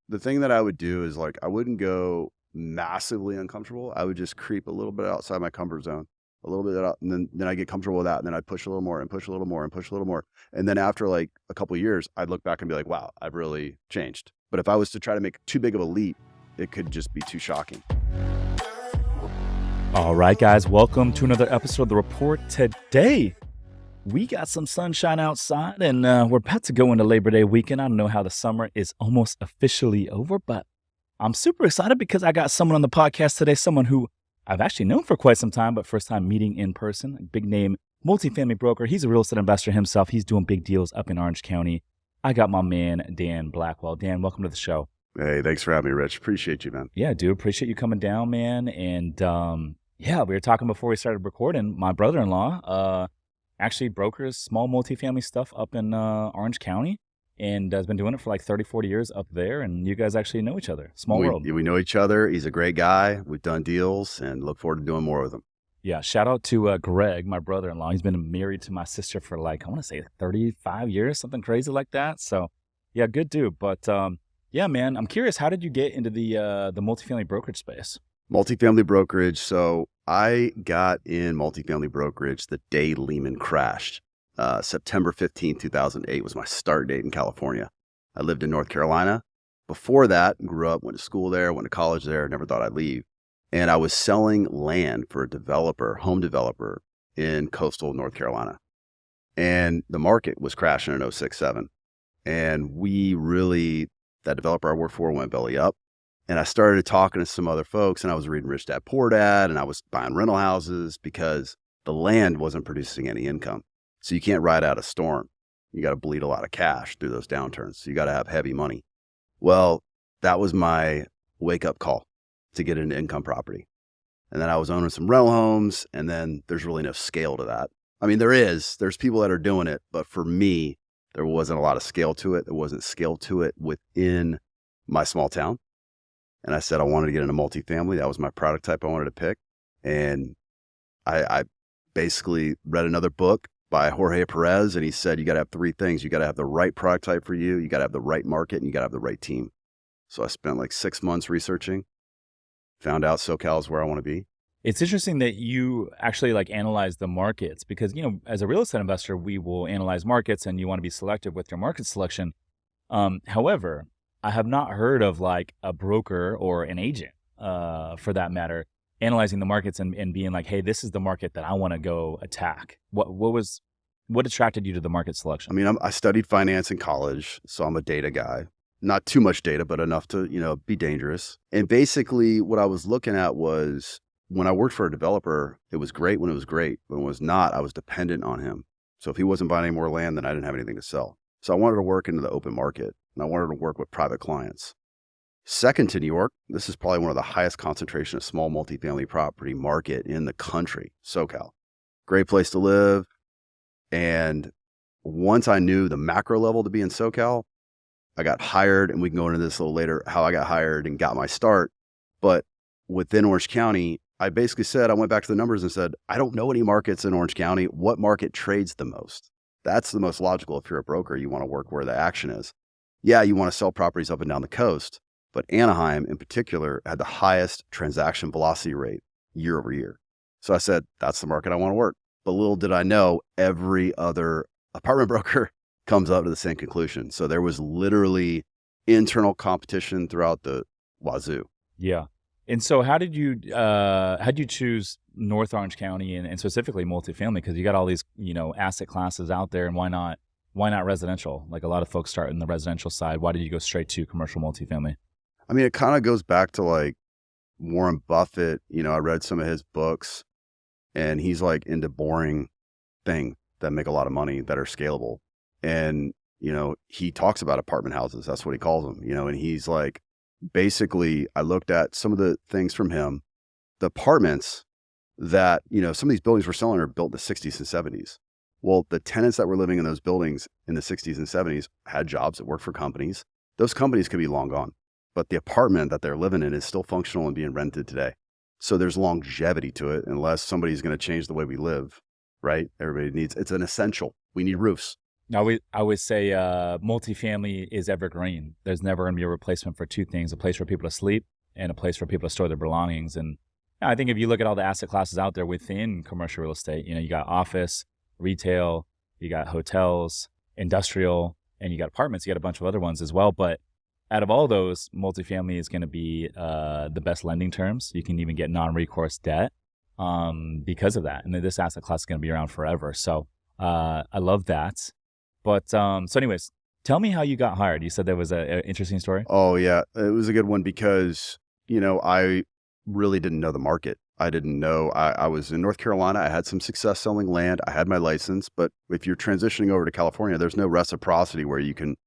the thing that I would do is like, I wouldn't go massively uncomfortable. I would just creep a little bit outside my comfort zone, a little bit out, and then I get comfortable with that. And then I'd push a little more and push a little more and push a little more. And then after like a couple of years, I'd look back and be like, wow, I've really changed. But if I was to try to make too big of a leap, it could just be too shocking. All right, guys, welcome to another episode of The Report. Today, we got some sunshine outside, and we're about to go into Labor Day weekend. I don't know how the summer is almost officially over, but I'm super excited because I got someone on the podcast today, someone who I've actually known for quite some time, but first time meeting in person, a big name multifamily broker. He's a real estate investor himself. He's doing big deals up in Orange County. I got my man, Dan Blackwell. Dan, welcome to the show. Hey, thanks for having me, Rich. Appreciate you, man. Yeah, dude, appreciate you coming down, man. And yeah, we were talking before we started recording. My brother-in-law actually brokers small multifamily stuff up in Orange County and has been doing it for like 30, 40 years up there. And you guys actually know each other. Small world. We know each other. He's a great guy. We've done deals and look forward to doing more with him. Yeah, shout out to Greg, my brother-in-law. He's been married to my sister for like, I want to say 35 years, something crazy like that. So yeah, good dude. But yeah, man, I'm curious, how did you get into the multifamily brokerage space? Multifamily brokerage. So I got in multifamily brokerage the day Lehman crashed. September 15th, 2008 was my start date in California. I lived in North Carolina. Before that, grew up, went to school there, went to college there, never thought I'd leave. And I was selling land for a developer, home developer in coastal North Carolina. And the market was crashing in 06-07. And that developer I worked for went belly up. And I started talking to some other folks, and I was reading Rich Dad Poor Dad, and I was buying rental houses because the land wasn't producing any income. So you can't ride out a storm. You got to bleed a lot of cash through those downturns. So you got to have heavy money. Well, that was my wake-up call to get into income property. And then I was owning some rental homes, and then there's really no scale to that. I mean, there's people that are doing it, but for me, there wasn't a lot of scale to it. There wasn't scale to it within my small town. And I said I wanted to get into multifamily. That was my product type I wanted to pick. And I basically read another book by Jorge Perez, and he said, you got to have three things. You got to have the right product type for you. You got to have the right market, and you got to have the right team. So I spent like 6 months researching, found out SoCal is where I want to be. It's interesting that you actually like analyze the markets because, you know, as a real estate investor, we will analyze markets and you want to be selective with your market selection. However, I have not heard of like a broker or an agent, for that matter, analyzing the markets and being like, hey, this is the market that I want to go attack. What attracted you to the market selection? I mean, I studied finance in college, so I'm a data guy. Not too much data, but enough to, be dangerous. And basically what I was looking at was when I worked for a developer, it was great when it was great. When it was not, I was dependent on him. So if he wasn't buying any more land, then I didn't have anything to sell. So I wanted to work into the open market, and I wanted to work with private clients. Second to New York, this is probably one of the highest concentration of small multifamily property market in the country, SoCal. Great place to live. And once I knew the macro level to be in SoCal, I got hired, and we can go into this a little later, how I got hired and got my start. But within Orange County, I basically said, I went back to the numbers and said, I don't know any markets in Orange County. What market trades the most? That's the most logical. If you're a broker, you want to work where the action is. Yeah, you want to sell properties up and down the coast, but Anaheim in particular had the highest transaction velocity rate year over year. So I said, that's the market I want to work. But little did I know, every other apartment broker comes up to the same conclusion. So there was literally internal competition throughout the wazoo. Yeah. And so how did you choose North Orange County and specifically multifamily? Because you got all these, asset classes out there, and why not residential? Like a lot of folks start in the residential side. Why did you go straight to commercial multifamily? I mean, it kind of goes back to like Warren Buffett. I read some of his books, and he's like into boring things that make a lot of money that are scalable. And, he talks about apartment houses. That's what he calls them, and he's like, basically, I looked at some of the things from him, the apartments that, some of these buildings we're selling are built in the 60s and 70s. Well, the tenants that were living in those buildings in the 60s and 70s had jobs that worked for companies. Those companies could be long gone, but the apartment that they're living in is still functional and being rented today. So there's longevity to it, unless somebody's going to change the way we live, right? It's an essential. We need roofs. I would say multifamily is evergreen. There's never going to be a replacement for two things: a place for people to sleep and a place for people to store their belongings. And I think if you look at all the asset classes out there within commercial real estate, you got office, retail, you got hotels, industrial, and you got apartments. You got a bunch of other ones as well. But out of all those, multifamily is going to be the best lending terms. You can even get non-recourse debt because of that. And this asset class is going to be around forever. So I love that. But so anyways, tell me how you got hired. You said there was an interesting story. Oh yeah, it was a good one because, I really didn't know the market. I didn't know. I was in North Carolina. I had some success selling land. I had my license, but if you're transitioning over to California, there's no reciprocity where you'd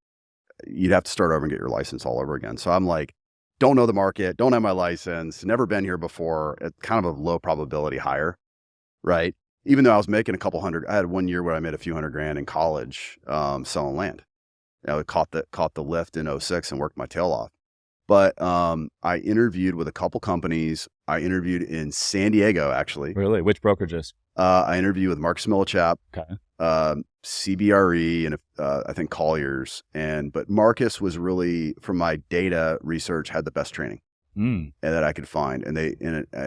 have to start over and get your license all over again. So I'm like, don't know the market, don't have my license, never been here before. It's kind of a low probability hire, right? Even though I was making a couple hundred, I had 1 year where I made a few $100,000 in college selling land. I caught the lift in '06 and worked my tail off. But I interviewed with a couple companies. I interviewed in San Diego, actually. Really? Which brokerages? I interviewed with Marcus Millichap, Okay. CBRE, and I think Colliers. But Marcus was really, from my data research, had the best training Mm. and that I could find.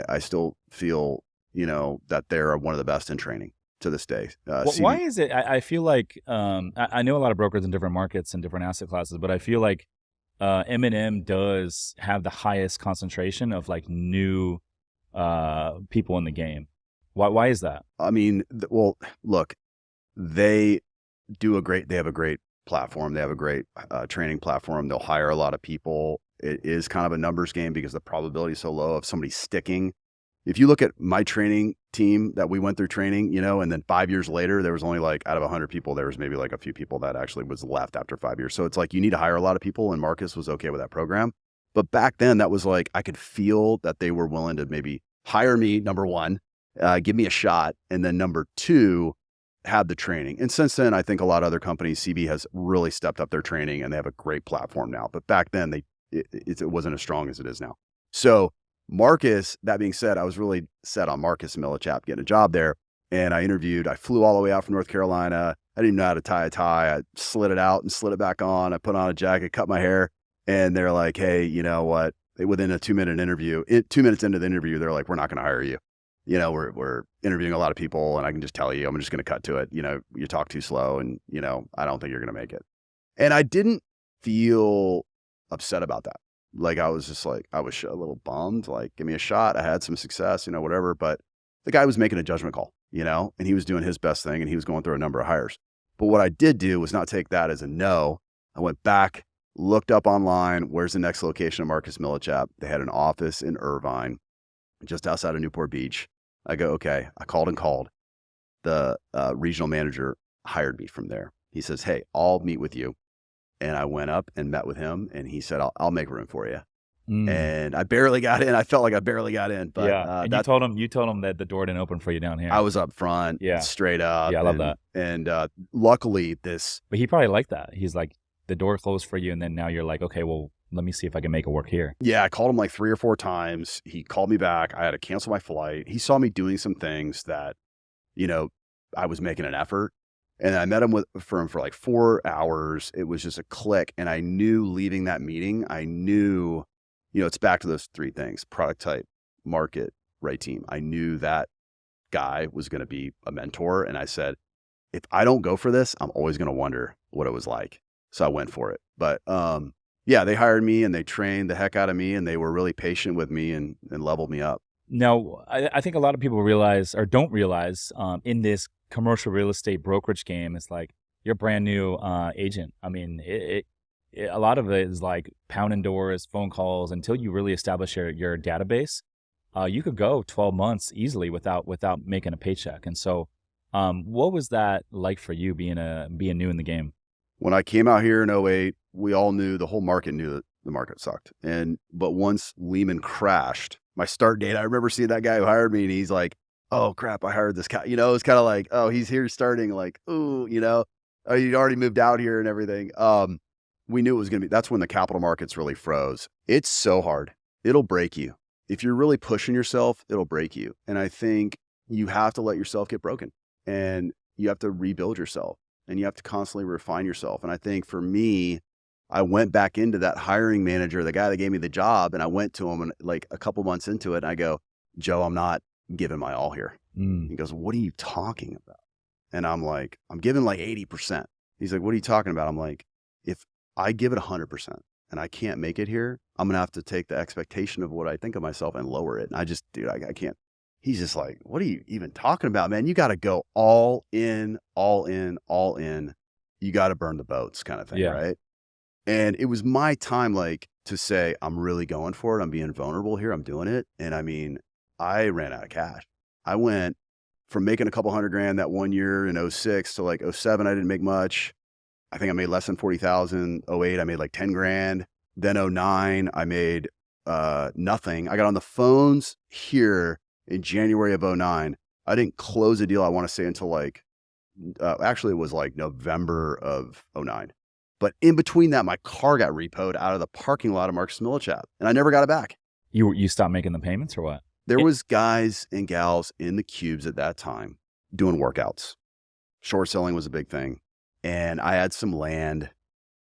I still feel, that they're one of the best in training to this day. Why is it? I feel like I know a lot of brokers in different markets and different asset classes, but I feel like M&M does have the highest concentration of like new people in the game. Why is that? I mean, well, look, they have a great platform. They have a great training platform. They'll hire a lot of people. It is kind of a numbers game because the probability is so low of somebody sticking. If you look at my training team that we went through training, and then 5 years later, there was only like out of 100 people, there was maybe like a few people that actually was left after 5 years. So it's like, you need to hire a lot of people, and Marcus was okay with that program. But back then that was like, I could feel that they were willing to maybe hire me, number one, give me a shot. And then number two, have the training. And since then, I think a lot of other companies, CB has really stepped up their training and they have a great platform now. But back then it wasn't as strong as it is now. So Marcus, that being said, I was really set on Marcus Millichap getting a job there. And I interviewed, I flew all the way out from North Carolina. I didn't know how to tie a tie. I slid it out and slid it back on. I put on a jacket, cut my hair. And they're like, hey, you know what? Within a 2-minute interview, 2 minutes into the interview, they're like, we're not going to hire you. We're interviewing a lot of people, and I can just tell you, I'm just going to cut to it. You talk too slow, and, I don't think you're going to make it. And I didn't feel upset about that. Like, I was just like, I was a little bummed, like, give me a shot. I had some success, whatever. But the guy was making a judgment call, and he was doing his best thing, and he was going through a number of hires. But what I did do was not take that as a no. I went back, looked up online, where's the next location of Marcus Millichap? They had an office in Irvine, just outside of Newport Beach. I go, okay. I called. The regional manager hired me from there. He says, hey, I'll meet with you. And I went up and met with him, and he said, I'll make room for you. And I barely got in. I felt like I barely got in. But yeah, and you told him that the door didn't open for you down here. I was up front, straight up. Yeah, I love that. And luckily But he probably liked that. He's like, the door closed for you, and then now you're like, okay, well, let me see if I can make it work here. Yeah, I called him like 3 or 4 times. He called me back. I had to cancel my flight. He saw me doing some things that, I was making an effort. And I met him for like 4 hours. It was just a click. And I knew leaving that meeting, it's back to those 3 things: product type, market, right team. I knew that guy was going to be a mentor. And I said, if I don't go for this, I'm always going to wonder what it was like. So I went for it. But yeah, they hired me and they trained the heck out of me, and they were really patient with me and leveled me up. Now, I think a lot of people realize or don't realize in this commercial real estate brokerage game, it's like you're a brand new agent. I mean, a lot of it is like pounding doors, phone calls until you really establish your database. You could go 12 months easily without making a paycheck. And so what was that like for you being new in the game? When I came out here in '08, we all knew, the whole market knew that the market sucked. But once Lehman crashed, my start date, I remember seeing that guy who hired me, and he's like, oh crap, I hired this guy. It's kind of like, oh, he's here starting, like, ooh, oh, you'd already moved out here and everything. We knew it was going to be, that's when the capital markets really froze. It's so hard. It'll break you. If you're really pushing yourself, it'll break you. And I think you have to let yourself get broken, and you have to rebuild yourself. and you have to constantly refine yourself. And I think for me, I went back into that hiring manager, the guy that gave me the job, and I went to him and like a couple months into it, and I go, Joe, I'm not giving my all here. He goes, what are you talking about? And I'm like, I'm giving like 80%. He's like, what are you talking about? I'm like, if I give it 100% and I can't make it here, I'm going to have to take the expectation of what I think of myself and lower it. And I just, dude, I can't. He's just like, what are you even talking about, man? You got to go all in, all in, all in. You got to burn the boats kind of thing, right? And it was my time, like, to say, I'm really going for it. I'm being vulnerable here. I'm doing it. And I mean, I ran out of cash. I went from making a couple $100,000 that one year in 06 to like 07, I didn't make much. I think I made less than 40,000. 08, I made like 10 grand. Then 09, I made nothing. I got on the phones here in January of 09. I didn't close a deal, I want to say, until like, actually it was like November of 09. But in between that, my car got repo'd out of the parking lot of Marcus Millichap, and I never got it back. You stopped making the payments or what? There was guys and gals in the cubes at that time doing workouts. Short selling was a big thing. And I had some land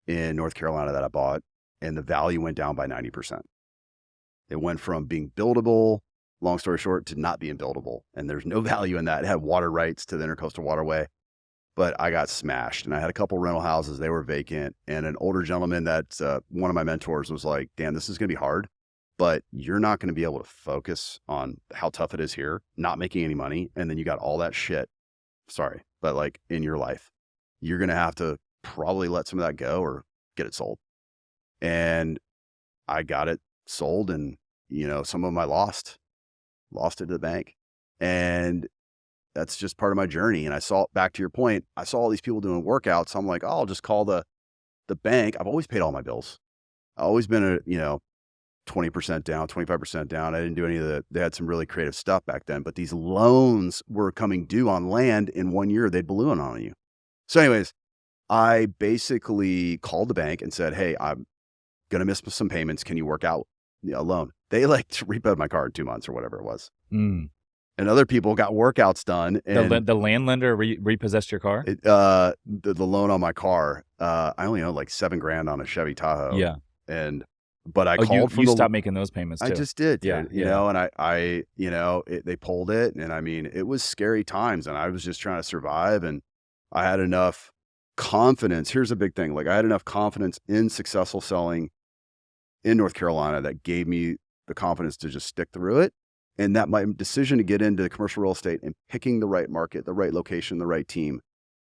in North Carolina that I bought, and the value went down by 90%. It went from being buildable, long story short, to not being buildable. And there's no value in that. It had water rights to the Intercoastal Waterway, but I got smashed. And I had a couple rental houses. They were vacant. And an older gentleman that's one of my mentors was like, Dan, this is going to be hard, but you're not going to be able to focus on how tough it is here, not making any money. And then you got all that shit, sorry, but like in your life, you're going to have to probably let some of that go or get it sold. And I got it sold, and, you know, some of them I lost it to the bank. And that's just part of my journey. And I saw, back to your point, I saw all these people doing workouts. I'm like, oh, I'll just call the bank. I've always paid all my bills. I've always been 20% down, 25% down. I didn't do any of the, they had some really creative stuff back then, but these loans were coming due on land in 1 year. They'd balloon on you. So anyways, I basically called the bank and said, hey, I'm going to miss some payments. Can you work out a loan? They like repo'd my car in 2 months or whatever it was. And other people got workouts done. And the land lender repossessed your car? The loan on my car, I only owed like $7,000 on a Chevy Tahoe. Yeah. But I called you stopped making those payments too. I just did, yeah, you know, and they pulled it. And I mean, it was scary times, and I was just trying to survive. And I had enough confidence. Here's a big thing. Like, I had enough confidence in successful selling in North Carolina that gave me the confidence to just stick through it. And that my decision to get into commercial real estate and picking the right market, the right location, the right team,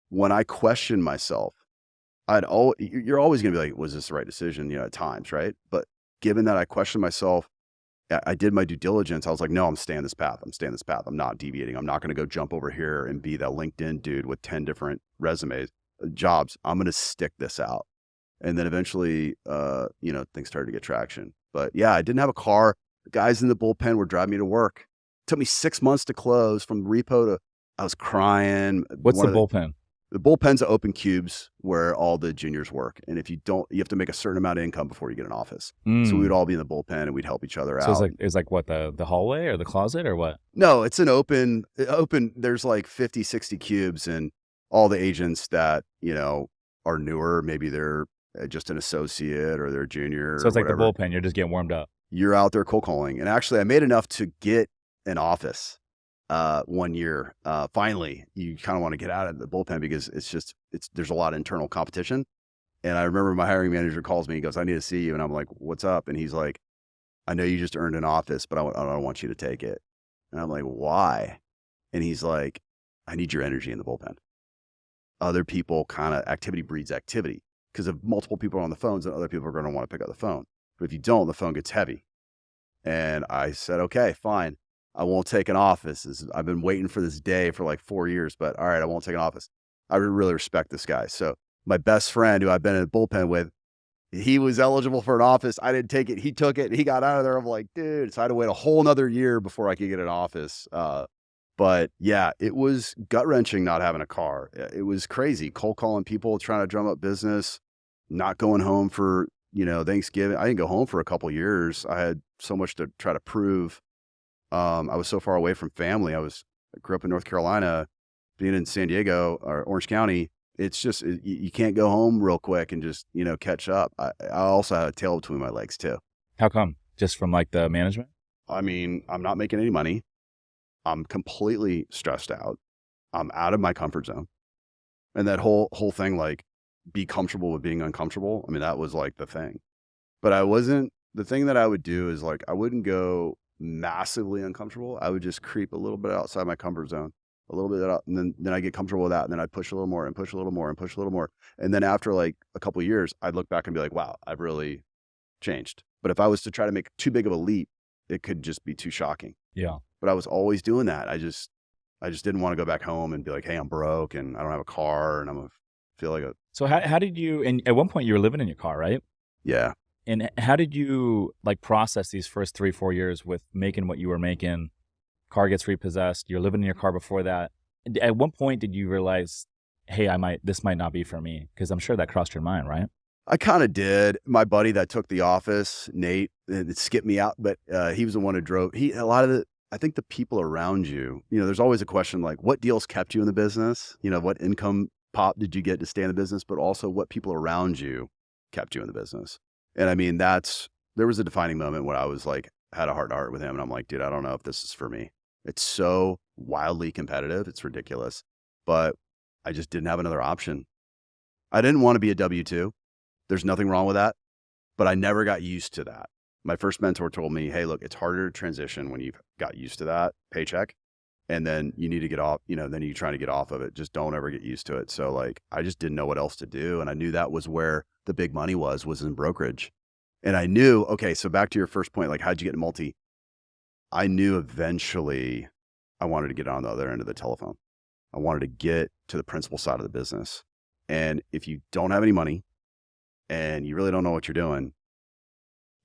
when I questioned myself, you're always going to be like, was this the right decision? At times, right? But given that I questioned myself, I did my due diligence. I was like, no, I'm staying this path. I'm not deviating. I'm not going to go jump over here and be that LinkedIn dude with 10 different resumes, jobs. I'm going to stick this out. And then eventually, things started to get traction. But yeah, I didn't have a car. The guys in the bullpen were driving me to work. It took me 6 months to close from repo to, I was crying. What's the bullpen? The bullpen's open cubes where all the juniors work. And if you don't, you have to make a certain amount of income before you get an office. So we would all be in the bullpen and we'd help each other out. So it's like what, the hallway or the closet or what? No, it's an open, there's like 50, 60 cubes, and all the agents that, are newer, maybe they're just an associate or they're junior. So it's like whatever. The bullpen, you're just getting warmed up. You're out there cold calling. And actually I made enough to get an office 1 year. Finally, you kind of want to get out of the bullpen because there's a lot of internal competition. And I remember my hiring manager calls me, he goes, I need to see you. And I'm like, what's up? And he's like, I know you just earned an office, but I don't want you to take it. And I'm like, why? And he's like, I need your energy in the bullpen. Other people activity breeds activity, because if multiple people are on the phones, then other people are going to want to pick up the phone. But if you don't, the phone gets heavy. And I said, okay, fine. I won't take an office. I've been waiting for this day for like 4 years, but all right, I won't take an office. I really respect this guy. So my best friend, who I've been in a bullpen with, he was eligible for an office. I didn't take it. He took it. He got out of there. I'm like, dude. So I had to wait a whole nother year before I could get an office. But yeah, it was gut wrenching not having a car. It was crazy. Cold calling people, trying to drum up business, not going home for, Thanksgiving. I didn't go home for a couple years. I had so much to try to prove. I was so far away from family. I grew up in North Carolina. Being in San Diego or Orange County, It's just, you can't go home real quick and just, catch up. I also had a tail between my legs too. How come? Just from like the management? I mean, I'm not making any money. I'm completely stressed out. I'm out of my comfort zone. And that whole thing, like, be comfortable with being uncomfortable. I mean, that was like the thing. But the thing that I would do is like, I wouldn't go massively uncomfortable. I would just creep a little bit outside my comfort zone, a little bit out, and then I get comfortable with that. And then I'd push a little more and push a little more and push a little more. And then after like a couple of years, I'd look back and be like, wow, I've really changed. But if I was to try to make too big of a leap, it could just be too shocking. Yeah. But I was always doing that. I just didn't want to go back home and be like, hey, I'm broke and I don't have a car and feel like So how did you, and at one point you were living in your car, right? yeah. And how did you like process these first 3-4 years with making what you were making? Car gets repossessed. You're living in your car before that. At one point, did you realize, hey, this might not be for me? Because I'm sure that crossed your mind, right? I kind of did. My buddy that took the office, Nate, it skipped me out, but he was the one who drove. I think the people around you, there's always a question like, what deals kept you in the business? What income pop did you get to stay in the business? But also what people around you kept you in the business. And I mean, there was a defining moment when I was like, had a heart to heart with him. And I'm like, dude, I don't know if this is for me. It's so wildly competitive. It's ridiculous. But I just didn't have another option. I didn't want to be a W-2. There's nothing wrong with that. But I never got used to that. My first mentor told me, hey, look, it's harder to transition when you've got used to that paycheck. And then you need to get off, then you're trying to get off of it. Just don't ever get used to it. So like, I just didn't know what else to do. And I knew that was where the big money was in brokerage. And I knew, okay, so back to your first point, like how'd you get in multi? I knew eventually I wanted to get on the other end of the telephone. I wanted to get to the principal side of the business. And if you don't have any money and you really don't know what you're doing,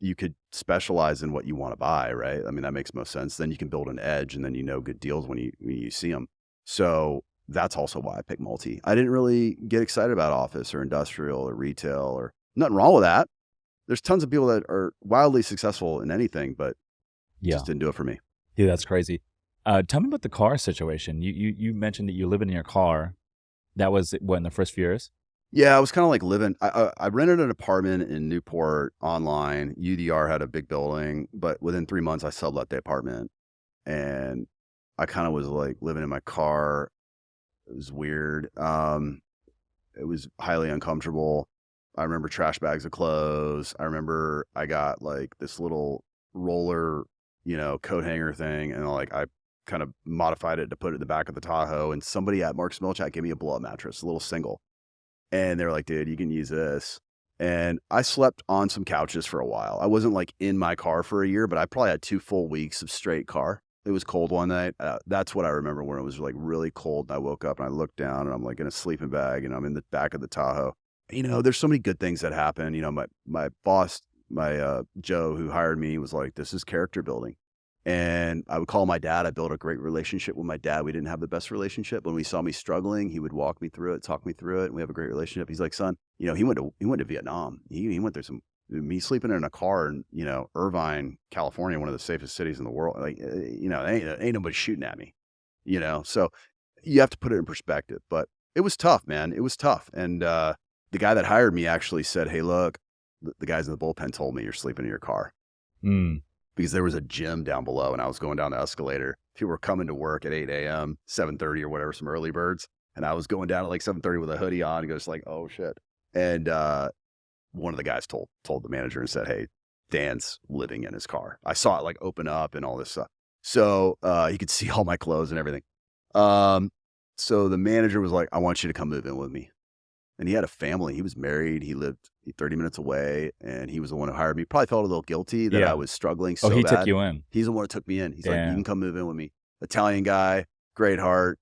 you could specialize in what you want to buy, right? I mean, that makes most sense. Then you can build an edge and then good deals when you see them. So that's also why I picked multi. I didn't really get excited about office or industrial or retail or nothing wrong with that. There's tons of people that are wildly successful in anything, but just didn't do it for me. Yeah, that's crazy. Tell me about the car situation. You mentioned that you live in your car. That was what, in the first few years? Yeah, I was kind of like living. I rented an apartment in Newport online. UDR had a big building, but within 3 months, I sublet the apartment, and I kind of was like living in my car. It was weird. It was highly uncomfortable. I remember trash bags of clothes. I remember I got like this little roller, coat hanger thing, and like I kind of modified it to put it in the back of the Tahoe. And somebody at Mark's Milk Chat gave me a blow-up mattress, a little single. And they were like, dude, you can use this. And I slept on some couches for a while. I wasn't like in my car for a year, but I probably had 2 full weeks of straight car. It was cold one night. That's what I remember when it was like really cold. And I woke up and I looked down and I'm like in a sleeping bag and I'm in the back of the Tahoe. There's so many good things that happen. My boss, Joe, who hired me, was like, this is character building. And I would call my dad. I built a great relationship with my dad. We didn't have the best relationship. When we saw me struggling, he would walk me through it, talk me through it. And we have a great relationship. He's like, son, he went to Vietnam. He went through me sleeping in a car in, Irvine, California, one of the safest cities in the world. Like, ain't nobody shooting at me, so you have to put it in perspective, but it was tough, man. It was tough. And, the guy that hired me actually said, hey, look, the guys in the bullpen told me you're sleeping in your car. Because there was a gym down below and I was going down the escalator. People were coming to work at 8 a.m., 7:30 or whatever, some early birds. And I was going down at like 7:30 with a hoodie on and goes like, oh shit. And one of the guys told the manager and said, hey, Dan's living in his car. I saw it like open up and all this stuff. So he could see all my clothes and everything. So the manager was like, I want you to come move in with me. And he had a family. He was married. He lived 30 minutes away, and he was the one who hired me. Probably felt a little guilty that I was struggling so bad. Oh, he took you in. He's the one who took me in. He's like, you can come move in with me. Italian guy, great heart.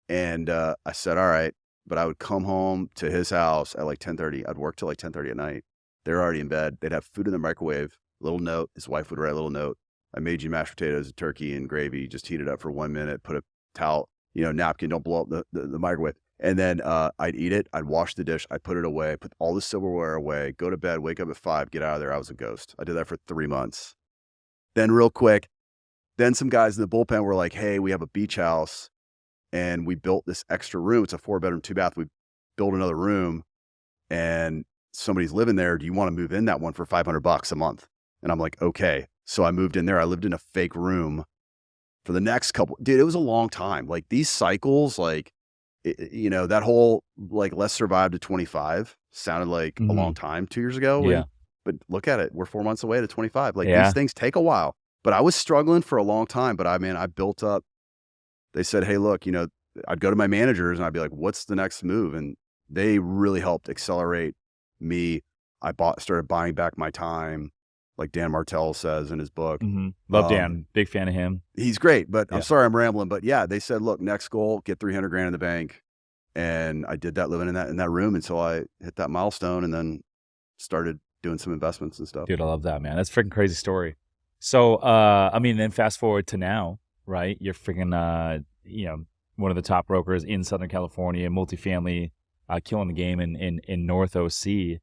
And I said, all right. But I would come home to his house at like 10:30. I'd work till like 10:30 at night. They're already in bed. They'd have food in the microwave, little note. His wife would write a little note. I made you mashed potatoes and turkey and gravy. Just heat it up for 1 minute. Put a towel, napkin. Don't blow up the microwave. And then I'd eat it. I'd wash the dish. I'd put it away, put all the silverware away, go to bed, wake up at 5, get out of there. I was a ghost. I did that for 3 months. Then real quick, some guys in the bullpen were like, hey, we have a beach house and we built this extra room. It's a 4-bedroom, 2-bath. We build another room and somebody's living there. Do you want to move in that one for $500 a month? And I'm like, okay. So I moved in there. I lived in a fake room for the next couple, dude, it was a long time. Like these cycles, like, that whole like let's survive to 25 sounded like a long time 2 years ago. Yeah. But look at it. We're 4 months away to 25. Like Yeah. these things take a while, but I was struggling for a long time. But I built up, they said, hey, look, I'd go to my managers and I'd be like, what's the next move? And they really helped accelerate me. Started buying back my time, like Dan Martell says in his book. Love Dan. Big fan of him. He's great, but I'm sorry I'm rambling. But yeah, they said, look, next goal, get 300 grand in the bank. And I did that, living in that room until I hit that milestone, and then started doing some investments and stuff. Dude, I love that, man. That's a freaking crazy story. So, then fast forward to now, right? You're freaking, one of the top brokers in Southern California, multifamily, killing the game in North OC.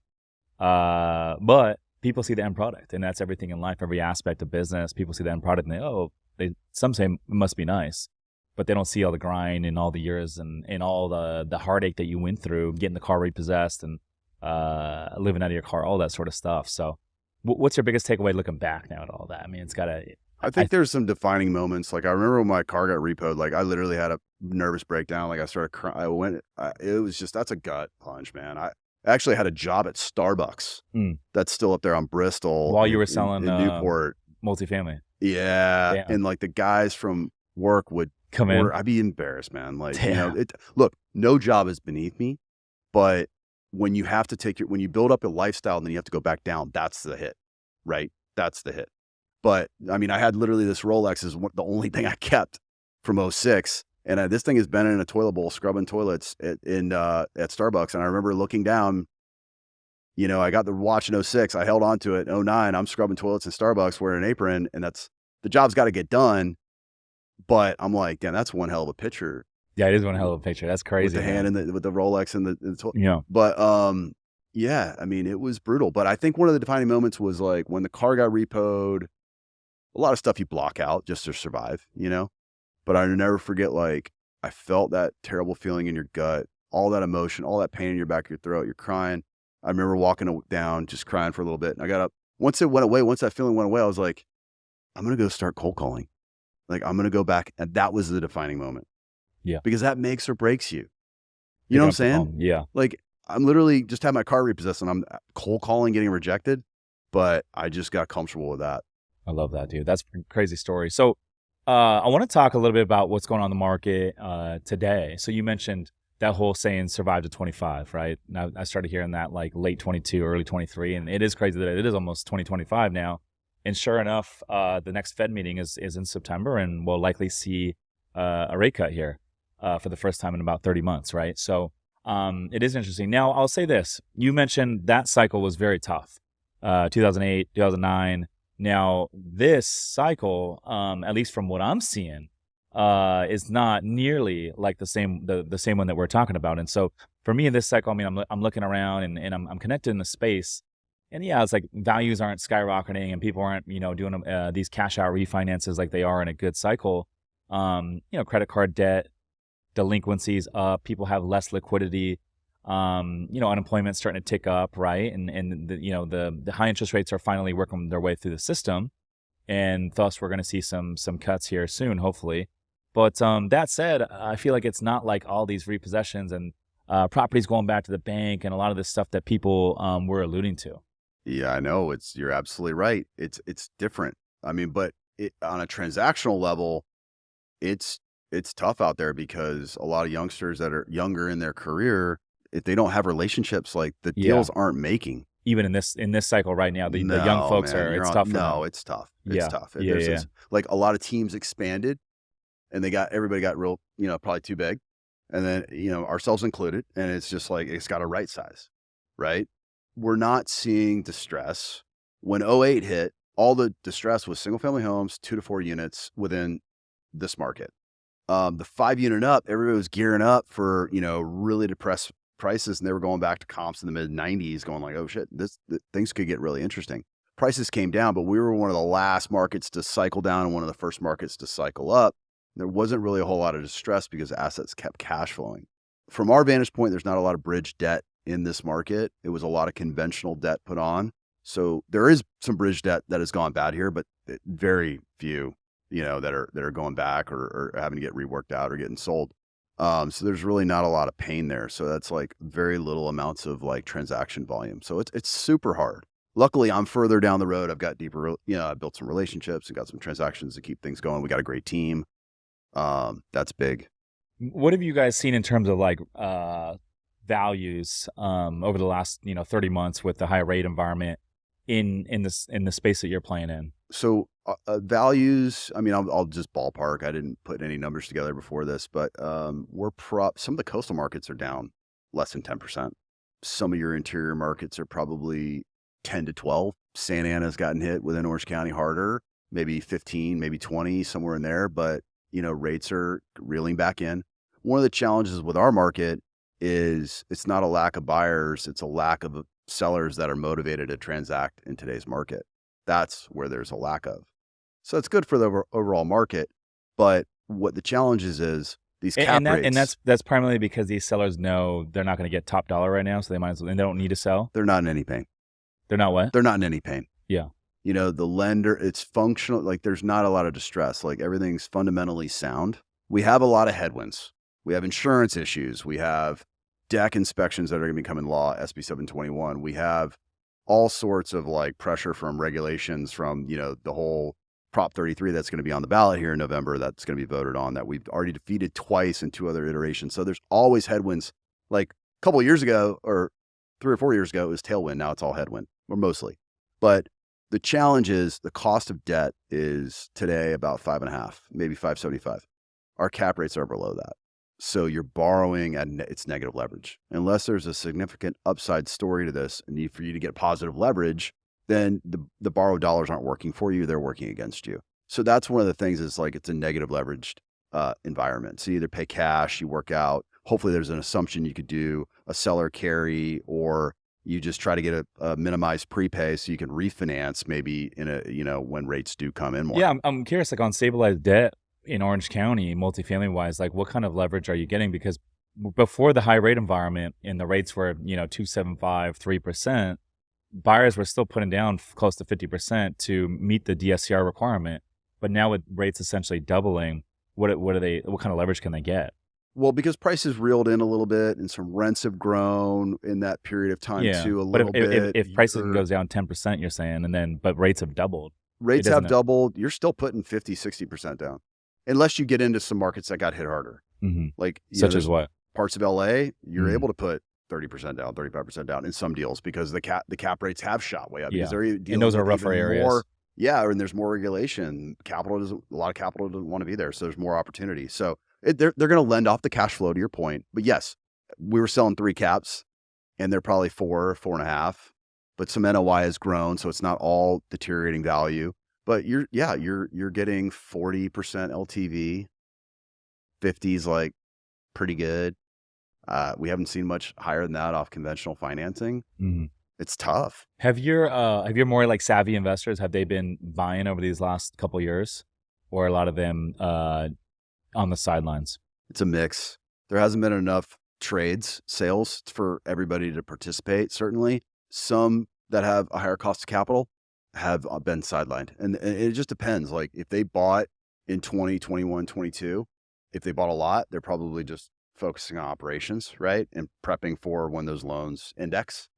But people see the end product, and that's everything in life, every aspect of business. People see the end product and some say it must be nice, but they don't see all the grind and all the years and all the heartache that you went through, getting the car repossessed and living out of your car, all that sort of stuff. So what's your biggest takeaway looking back now at all that? I mean, I think there's some defining moments. Like I remember when my car got repo'd, like I literally had a nervous breakdown. Like I started crying. It was just, that's a gut punch, man. I actually had a job at Starbucks. That's still up there on Bristol. While you were selling in Newport. Multifamily. Yeah. Damn. And like the guys from work would come in. I'd be embarrassed, man. Like, look, no job is beneath me, but when you have to when you build up a lifestyle and then you have to go back down, that's the hit, right? That's the hit. But I mean, I had literally this Rolex is the only thing I kept from 06. And this thing has been in a toilet bowl, scrubbing toilets at Starbucks. And I remember looking down, I got the watch in 06. I held on to it. 09, I'm scrubbing toilets in Starbucks wearing an apron. And the job's got to get done. But I'm like, damn, that's one hell of a picture. Yeah, it is one hell of a picture. That's crazy. With the hand and with the Rolex and the yeah. But yeah, I mean, it was brutal. But I think one of the defining moments was like when the car got repo'd. A lot of stuff you block out just to survive, But I never forget, like, I felt that terrible feeling in your gut, all that emotion, all that pain in your back of your throat. You're crying. I remember walking down, just crying for a little bit. And I got up. Once it went away, once that feeling went away, I was like, I'm going to go start cold calling. Like, I'm going to go back. And that was the defining moment. Yeah. Because that makes or breaks you. You know what I'm saying? Yeah. Like, I'm literally just had my car repossessed and I'm cold calling, getting rejected. But I just got comfortable with that. I love that, dude. That's a crazy story. So I want to talk a little bit about what's going on in the market today. So you mentioned that whole saying, survive to 25, right? Now I started hearing that like late 22, early 23. And it is crazy that it is almost 2025 now. And sure enough, the next Fed meeting is in September, and we'll likely see a rate cut here for the first time in about 30 months, right? So it is interesting. Now, I'll say this. You mentioned that cycle was very tough, 2008, 2009. Now, this cycle, at least from what I'm seeing, is not nearly like the same one that we're talking about. And so for me in this cycle, I mean, I'm looking around and I'm connected in the space. And yeah, it's like values aren't skyrocketing and people aren't, doing these cash out refinances like they are in a good cycle. Credit card debt, delinquencies up, people have less liquidity. Unemployment's starting to tick up, right? And the high interest rates are finally working their way through the system. And thus we're going to see some cuts here soon, hopefully. But that said, I feel like it's not like all these repossessions and properties going back to the bank and a lot of this stuff that people were alluding to. Yeah, I know. You're absolutely right. It's different. I mean, but on a transactional level, it's tough out there because a lot of youngsters that are younger in their career, if they don't have relationships, like the deals aren't making. Even in this cycle right now, the young folks it's tough. It's tough. It's tough. Like a lot of teams expanded and everybody got real, probably too big. And then, ourselves included. And it's just like, it's got a right size, right? We're not seeing distress. When 08 hit, all the distress was single family homes, 2 to 4 units within this market. The 5 unit up, everybody was gearing up for, really depressed prices, and they were going back to comps in the mid 90s going like, oh shit, things could get really interesting. Prices came down, but we were one of the last markets to cycle down and one of the first markets to cycle up. There wasn't really a whole lot of distress because assets kept cash flowing. from our vantage point, there's not a lot of bridge debt in this market. It was a lot of conventional debt put on. So there is some bridge debt that has gone bad here, but very few, that are going back or having to get reworked out or getting sold. So there's really not a lot of pain there. So that's like very little amounts of like transaction volume. So it's super hard. Luckily, I'm further down the road. I've got deeper, I built some relationships and got some transactions to keep things going. We got a great team. That's big. What have you guys seen in terms of like values over the last 30 months with the high rate environment in the space that you're playing in? So values, I mean, I'll just ballpark. I didn't put any numbers together before this, but some of the coastal markets are down less than 10%. Some of your interior markets are probably 10 to 12. Santa Ana's gotten hit within Orange County harder, maybe 15, maybe 20, somewhere in there. But, rates are reeling back in. One of the challenges with our market is it's not a lack of buyers. It's a lack of sellers that are motivated to transact in today's market. That's where there's a lack of. So it's good for the overall market. But what the challenge is these cap rates. And that's primarily because these sellers know they're not going to get top dollar right now. So they they don't need to sell. They're not in any pain. They're not what? They're not in any pain. Yeah. The lender, it's functional. Like there's not a lot of distress. Like everything's fundamentally sound. We have a lot of headwinds. We have insurance issues. We have deck inspections that are going to become in law, SB 721. We have all sorts of like pressure from regulations from, the whole Prop 33 that's going to be on the ballot here in November that's going to be voted on that we've already defeated twice in 2 other iterations. So there's always headwinds. Like a couple of years ago or 3 or 4 years ago, it was tailwind. Now it's all headwind, or mostly. But the challenge is the cost of debt is today about 5.5, maybe 5.75. Our cap rates are below that. So you're borrowing at it's negative leverage. Unless there's a significant upside story to this and for you to get positive leverage, then the borrowed dollars aren't working for you. They're working against you. So that's one of the things is like it's a negative leveraged environment. So you either pay cash, you work out. Hopefully there's an assumption you could do a seller carry, or you just try to get a minimized prepay so you can refinance maybe in when rates do come in more. Yeah, I'm curious, like on stabilized debt in Orange County, multifamily wise, like what kind of leverage are you getting? Because before the high rate environment and the rates were 2.75%, 3%, buyers were still putting down close to 50% to meet the DSCR requirement. But now with rates essentially doubling, what kind of leverage can they get? Well, because prices reeled in a little bit and some rents have grown in that period of time too, a little bit. If prices goes down 10%, you're saying, but rates have doubled. Rates have doubled. You're still putting 50, 60% down. Unless you get into some markets that got hit harder. Mm-hmm. Like such as what? Parts of LA, you're able to put 30% down, 35% down in some deals because the cap rates have shot way up. Yeah. Because and those are rougher areas. And there's more regulation. A lot of capital doesn't want to be there. So there's more opportunity. So they're going to lend off the cash flow to your point. But yes, we were selling 3 caps and they're probably 4.5, but some NOI has grown. So it's not all deteriorating value, but you're getting 40% LTV, 50's like pretty good. We haven't seen much higher than that off conventional financing. Mm-hmm. It's tough. Have your more like savvy investors, have they been buying over these last couple of years, or a lot of them on the sidelines? It's a mix. There hasn't been enough sales for everybody to participate. Certainly, some that have a higher cost of capital have been sidelined, and it just depends. Like if they bought in 2021, 22, if they bought a lot, they're probably just focusing on operations, right, and prepping for when those loans index.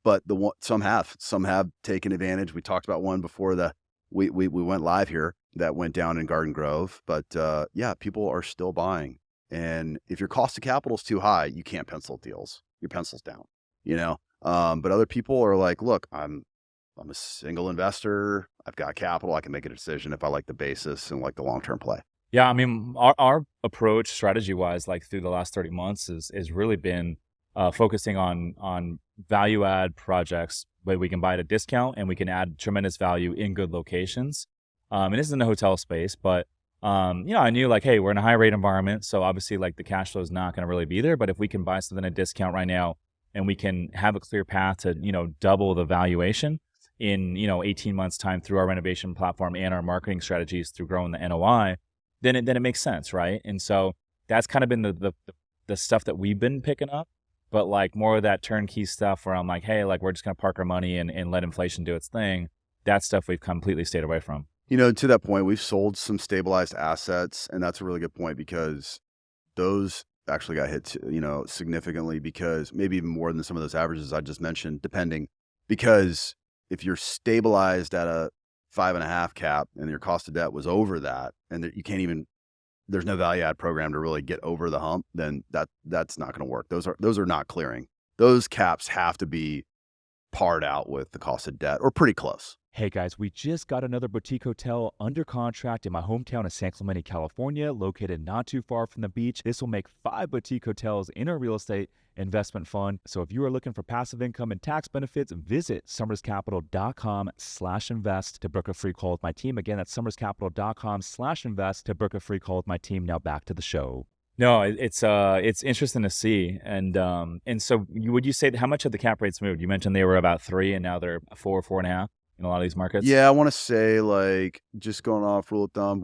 But some have taken advantage. We talked about one before we went live here that went down in Garden Grove. But people are still buying. And if your cost of capital is too high, you can't pencil deals. Your pencil's down. But other people are like, look, I'm a single investor. I've got capital. I can make a decision if I like the basis and like the long-term play. Yeah, I mean, our approach strategy-wise, like through the last 30 months, is really been focusing on value-add projects where we can buy at a discount and we can add tremendous value in good locations. And this is in the hotel space, but I knew like, hey, we're in a high-rate environment, so obviously like the cash flow is not going to really be there. But if we can buy something at a discount right now and we can have a clear path to double the valuation in 18 months time through our renovation platform and our marketing strategies through growing the NOI, then it makes sense, right? And so that's kind of been the the stuff that we've been picking up, but like more of that turnkey stuff where I'm like, hey, like we're just gonna park our money and let inflation do its thing. That stuff we've completely stayed away from. To that point, we've sold some stabilized assets, and that's a really good point because those actually got hit, significantly, because maybe even more than some of those averages I just mentioned, depending. Because if you're stabilized at a 5.5 cap and your cost of debt was over that, and you can't even, there's no value add program to really get over the hump, then that's not going to work. Those are not clearing. Those caps have to be parred out with the cost of debt or pretty close. Hey guys, we just got another boutique hotel under contract in my hometown of San Clemente, California, located not too far from the beach. This will make 5 boutique hotels in our real estate investment fund. So if you are looking for passive income and tax benefits, visit summerscapital.com/invest to book a free call with my team. Again, that's summerscapital.com/invest to book a free call with my team. Now back to the show. No, it's interesting to see, and so would you say how much have the cap rates moved? You mentioned they were about 3, and now they're 4, 4.5 in a lot of these markets. Yeah, I want to say, like, just going off rule of thumb,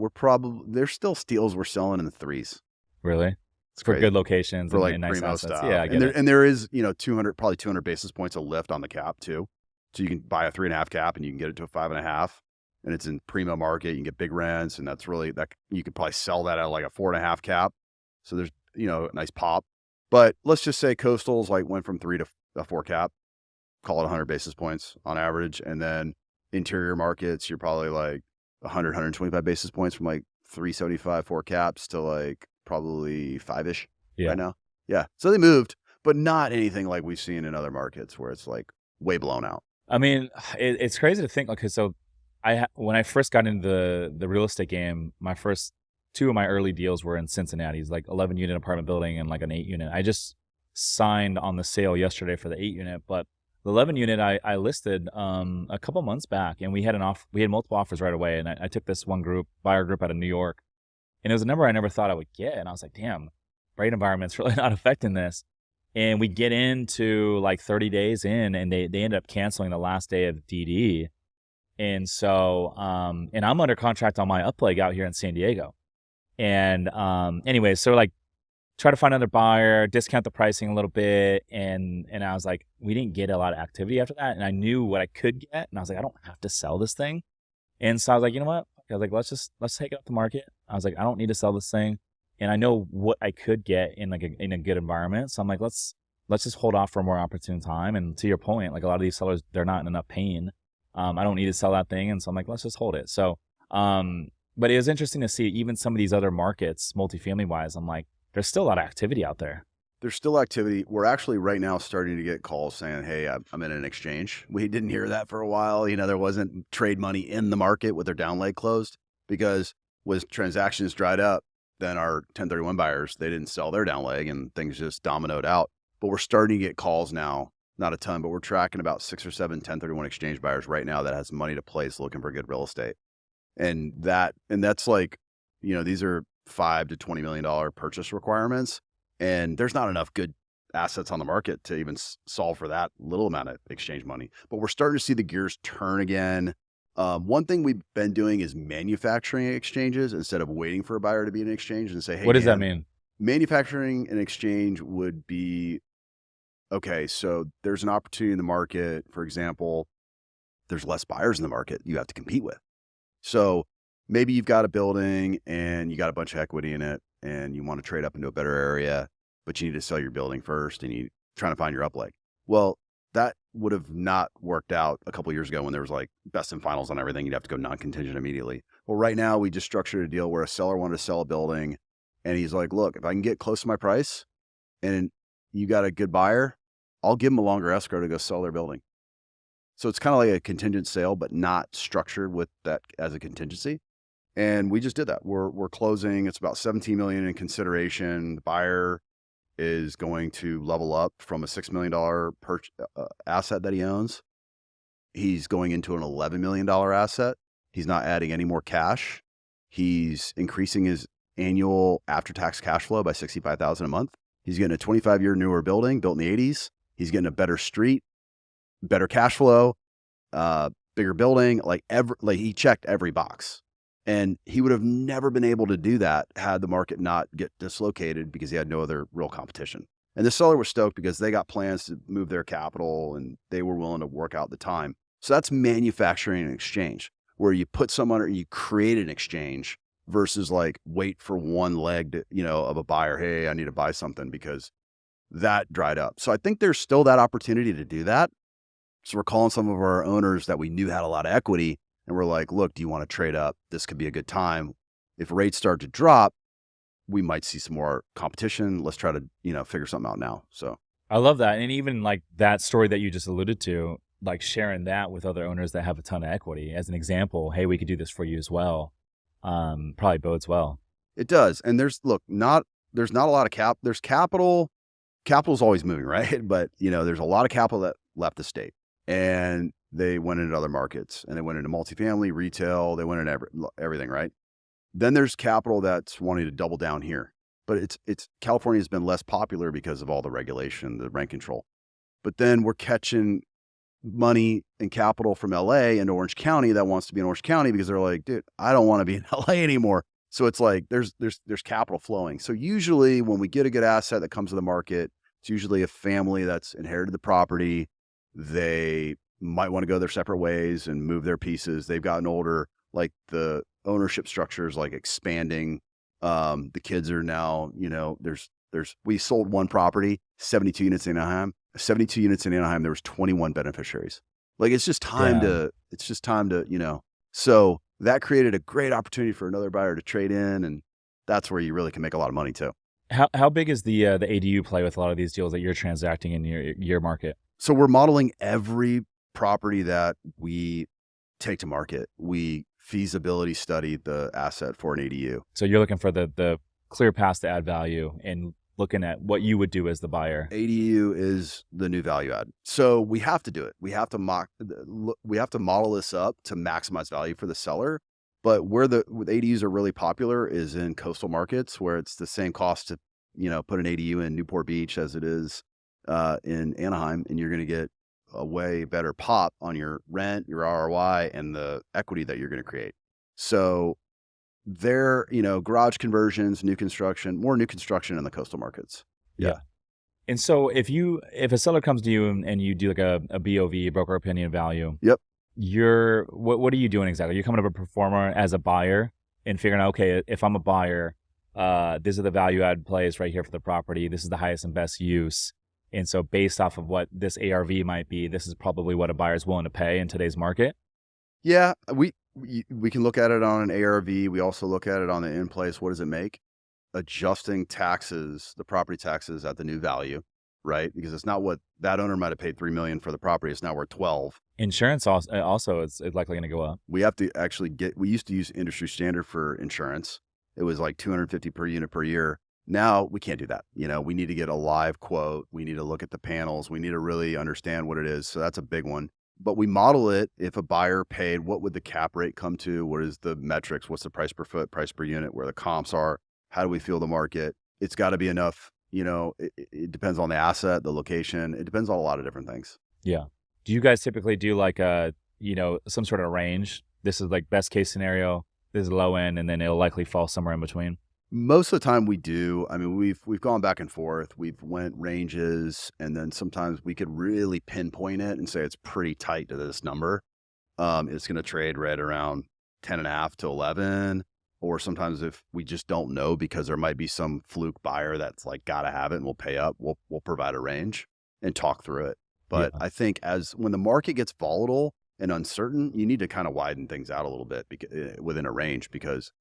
there's still deals we're selling in the 3s. Really? It's For great. good locations For like and nice primo assets. stuff. Yeah, I get it. And there is, 200 basis points of lift on the cap too. So you can buy a 3.5 cap and you can get it to a 5.5, and it's in primo market. You can get big rents, and that's really that you could probably sell that at like a 4.5 cap. So there's, a nice pop. But let's just say coastals like went from 3 to a 4 cap, call it 100 basis points on average. And then interior markets, you're probably like 100, 125 basis points from like 375, 4 caps to like probably 5-ish right now. Yeah. So they moved, but not anything like we've seen in other markets where it's like way blown out. I mean, it's crazy to think, like, so when I first got into the real estate game, my first 2 of my early deals were in Cincinnati, like 11 unit apartment building and like an 8 unit. I just signed on the sale yesterday for the 8 unit, but the 11 unit I listed a couple months back, and we had multiple offers right away. And I took this one buyer group out of New York, and it was a number I never thought I would get. And I was like, damn, rate environment's really not affecting this. And we get into like 30 days in, and they ended up canceling the last day of DD. And so, and I'm under contract on my up leg out here in San Diego. And anyway, so like try to find another buyer, discount the pricing a little bit. And I was like, we didn't get a lot of activity after that. And I knew what I could get. And I was like, I don't have to sell this thing. And so I was like, you know what? I was like, let's take it off the market. I was like, I don't need to sell this thing. And I know what I could get in like in a good environment. So I'm like, let's just hold off for a more opportune time. And to your point, like a lot of these sellers, they're not in enough pain. I don't need to sell that thing. And so I'm like, let's just hold it. So, but it was interesting to see even some of these other markets, multifamily wise, I'm like, there's still a lot of activity out there. There's still activity. We're actually right now starting to get calls saying, hey, I'm in an exchange. We didn't hear that for a while. There wasn't trade money in the market with their down leg closed, because with transactions dried up, then our 1031 buyers, they didn't sell their down leg and things just dominoed out. But we're starting to get calls now, not a ton, but we're tracking about 6 or 7 1031 exchange buyers right now that has money to place looking for good real estate. And that's like, these are $5 to $20 million purchase requirements. And there's not enough good assets on the market to even solve for that little amount of exchange money. But we're starting to see the gears turn again. One thing we've been doing is manufacturing exchanges instead of waiting for a buyer to be in an exchange and say, hey, what does that mean? Manufacturing an exchange would be, okay, so there's an opportunity in the market. For example, there's less buyers in the market you have to compete with. So maybe you've got a building and you got a bunch of equity in it and you want to trade up into a better area, but you need to sell your building first and you're trying to find your up leg. Well, that would have not worked out a couple of years ago when there was like best and finals on everything. You'd have to go non-contingent immediately. Well, right now we just structured a deal where a seller wanted to sell a building and he's like, look, if I can get close to my price and you got a good buyer, I'll give them a longer escrow to go sell their building. So it's kind of like a contingent sale, but not structured with that as a contingency. And we just did that. We're closing. It's about $17 million in consideration. The buyer is going to level up from a $6 million asset that he owns. He's going into an $11 million asset. He's not adding any more cash. He's increasing his annual after-tax cash flow by $65,000 a month. He's getting a 25-year newer building built in the 80s. He's getting a better street, better cash flow, bigger building. Like he checked every box. And he would have never been able to do that had the market not get dislocated because he had no other real competition. And the seller was stoked because they got plans to move their capital and they were willing to work out the time. So that's manufacturing an exchange where you put someone or you create an exchange versus like wait for one leg to, of a buyer. Hey, I need to buy something because that dried up. So I think there's still that opportunity to do that. So we're calling some of our owners that we knew had a lot of equity and we're like, look, do you want to trade up? This could be a good time. If rates start to drop, we might see some more competition. Let's try to, figure something out now. So I love that. And even like that story that you just alluded to, like sharing that with other owners that have a ton of equity as an example, hey, we could do this for you as well. Probably bodes well. It does. And there's not a lot of there's capital. Capital's always moving, right? But, there's a lot of capital that left the state and they went into other markets and they went into multifamily, retail, they went into everything, right? Then there's capital that's wanting to double down here. But it's California has been less popular because of all the regulation, the rent control. But then we're catching money and capital from LA into Orange County that wants to be in Orange County because they're like, dude, I don't want to be in LA anymore. So it's like there's capital flowing. So usually when we get a good asset that comes to the market, it's usually a family that's inherited the property. They might want to go their separate ways and move their pieces. They've gotten older, like the ownership structure is like expanding. The kids are now, we sold one property, 72 units in Anaheim. 72 units in Anaheim, there was 21 beneficiaries. Like it's just time to, so that created a great opportunity for another buyer to trade in. And that's where you really can make a lot of money too. How big is the ADU play with a lot of these deals that you're transacting in your market? So we're modeling every property that we take to market. We feasibility study the asset for an ADU. So you're looking for the clear path to add value and looking at what you would do as the buyer. ADU is the new value add. So we have to do it. We have to model this up to maximize value for the seller. But where the ADUs are really popular is in coastal markets where it's the same cost to, put an ADU in Newport Beach as it is in Anaheim, and you're going to get a way better pop on your rent, your ROI, and the equity that you're going to create. So there, garage conversions, more new construction in the coastal markets. Yeah. And so if a seller comes to you and you do like a BOV, broker opinion value. Yep. What are you doing exactly? You're coming up a performer as a buyer and figuring out, okay, if I'm a buyer, these are the value add plays right here for the property. This is the highest and best use. And so based off of what this ARV might be, this is probably what a buyer is willing to pay in today's market. Yeah, we can look at it on an ARV. We also look at it on the in place. What does it make? Adjusting taxes, the property taxes at the new value, right? Because it's not what that owner might have paid $3 million for the property. It's now worth 12. Insurance also is likely going to go up. We have to actually we used to use industry standard for insurance. It was like $250 per unit per year. Now we can't do that. We need to get a live quote. We need to look at the panels. We need to really understand what it is. So that's a big one. But we model it. If a buyer paid, what would the cap rate come to? What is the metrics? What's the price per foot, price per unit, where the comps are? How do we feel the market? It's got to be enough. It depends on the asset, the location. It depends on a lot of different things. Yeah. Do you guys typically do like some sort of range? This is like best case scenario. This is low end, and then it'll likely fall somewhere in between. Most of the time we do. I mean, we've gone back and forth. We've went ranges, and then sometimes we could really pinpoint it and say it's pretty tight to this number. It's going to trade right around 10.5 to 11. Or sometimes if we just don't know because there might be some fluke buyer that's like got to have it and we'll pay up, we'll provide a range and talk through it. But I think when the market gets volatile and uncertain, you need to kind of widen things out a little bit within a range, because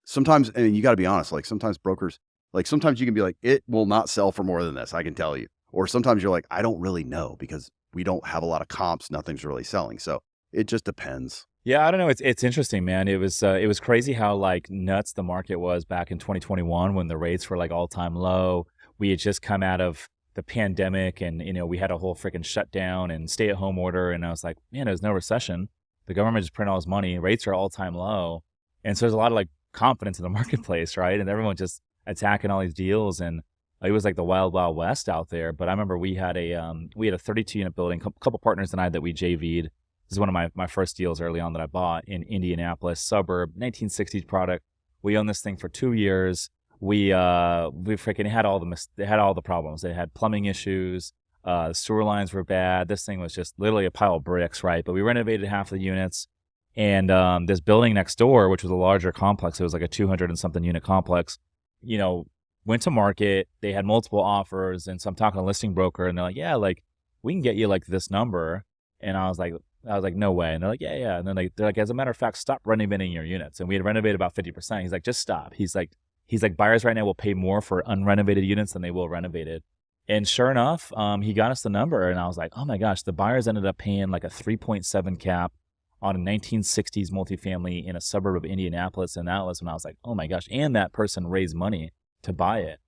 sometimes, and you got to be honest, like sometimes brokers, like sometimes you can be like, it will not sell for more than this, I can tell you. Or sometimes you're like, I don't really know because we don't have a lot of comps. Nothing's really selling. So it just depends. Yeah, I don't know. It's interesting, man. It was crazy how like nuts the market was back in 2021 when the rates were like all time low. We had just come out of the pandemic, and we had a whole freaking shutdown and stay at home order, and I was like, man, there's no recession. The government just printed all this money. Rates are all time low, and so there's a lot of like confidence in the marketplace, right? And everyone just attacking all these deals, and it was like the wild west out there. But I remember we had a 32 unit building, couple partners and I that we JV'd This is one of my first deals early on that I bought in Indianapolis, suburb, 1960s product. We owned this thing for 2 years. We freaking had they had all the problems. They had plumbing issues. The sewer lines were bad. This thing was just literally a pile of bricks, right? But we renovated half the units. And this building next door, which was a larger complex, it was like a 200 and something unit complex, went to market. They had multiple offers. And so I'm talking to a listing broker, and they're like, yeah, like we can get you like this number. And I was like, no way. And they're like, yeah. And then they're like, as a matter of fact, stop renovating your units. And we had renovated about 50%. He's like, just stop. He's like, buyers right now will pay more for unrenovated units than they will renovated. And sure enough, he got us the number. And I was like, oh my gosh, the buyers ended up paying like a 3.7 cap on a 1960s multifamily in a suburb of Indianapolis. And that was when I was like, oh my gosh. And that person raised money to buy it.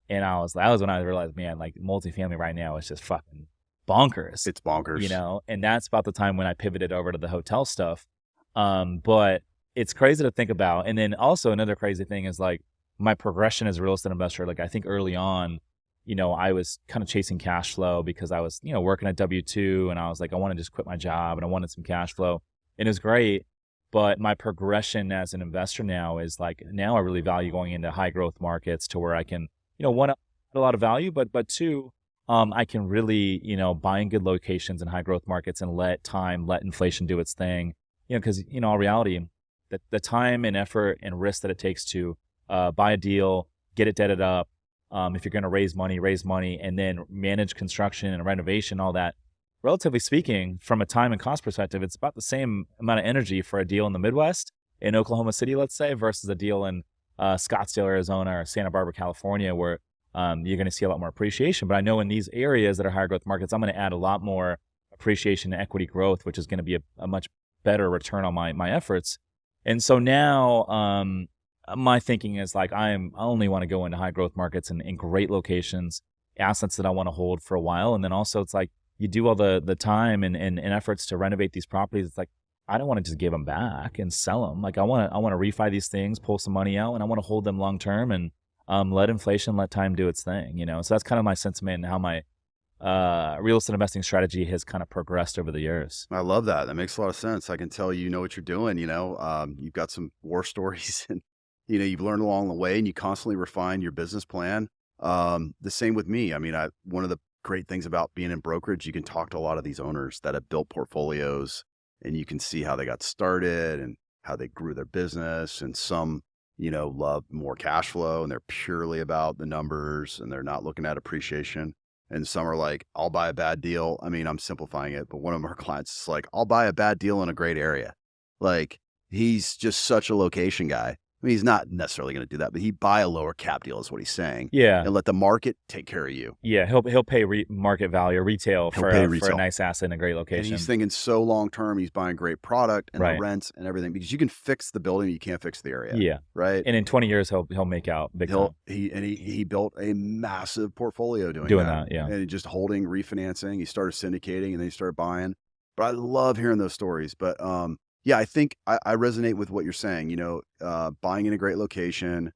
And that was when I realized, man, like multifamily right now is just fucking bonkers. It's bonkers. And that's about the time when I pivoted over to the hotel stuff. But it's crazy to think about. And then also another crazy thing is like my progression as a real estate investor. Like I think early on, I was kind of chasing cash flow because I was, working at W-2, and I was like, I want to just quit my job and I wanted some cash flow. And it was great. But my progression as an investor now is like, now I really value going into high growth markets to where I can, one, add a lot of value, but two, I can really, buy in good locations in high growth markets and let inflation do its thing. Because, in reality, the time and effort and risk that it takes to buy a deal, get it deaded up, if you're going to raise money, and then manage construction and renovation, all that. Relatively speaking, from a time and cost perspective, it's about the same amount of energy for a deal in the Midwest, in Oklahoma City, let's say, versus a deal in Scottsdale, Arizona, or Santa Barbara, California, where you're going to see a lot more appreciation. But I know in these areas that are higher growth markets, I'm going to add a lot more appreciation and equity growth, which is going to be a much better return on my efforts. And so now my thinking is like, I only want to go into high growth markets and in great locations, assets that I want to hold for a while. And then also it's like, you do all the time and efforts to renovate these properties. It's like, I don't want to just give them back and sell them. Like I want to refi these things, pull some money out, and I want to hold them long term and let inflation, let time do its thing. So that's kind of my sentiment and how my real estate investing strategy has kind of progressed over the years. I love that. That makes a lot of sense. I can tell you know what you're doing. You've got some war stories, and you've learned along the way, and you constantly refine your business plan. The same with me. I mean, one of the great things about being in brokerage, you can talk to a lot of these owners that have built portfolios, and you can see how they got started and how they grew their business. And some, love more cash flow and they're purely about the numbers and they're not looking at appreciation. And some are like, I'll buy a bad deal. I mean, I'm simplifying it, but one of our clients is like, I'll buy a bad deal in a great area. Like he's just such a location guy. I mean, he's not necessarily going to do that, but he'd buy a lower cap deal is what he's saying. Yeah. And let the market take care of you. Yeah. He'll pay market value or retail for a nice asset in a great location. And he's thinking so long-term, he's buying great product and the rents and everything, because you can fix the building. You can't fix the area. Yeah. Right. And in 20 years, he'll make out big time. He built a massive portfolio doing that. Yeah. And just holding, refinancing. He started syndicating and then he started buying. But I love hearing those stories. But, yeah, I think I resonate with what you're saying. Buying in a great location,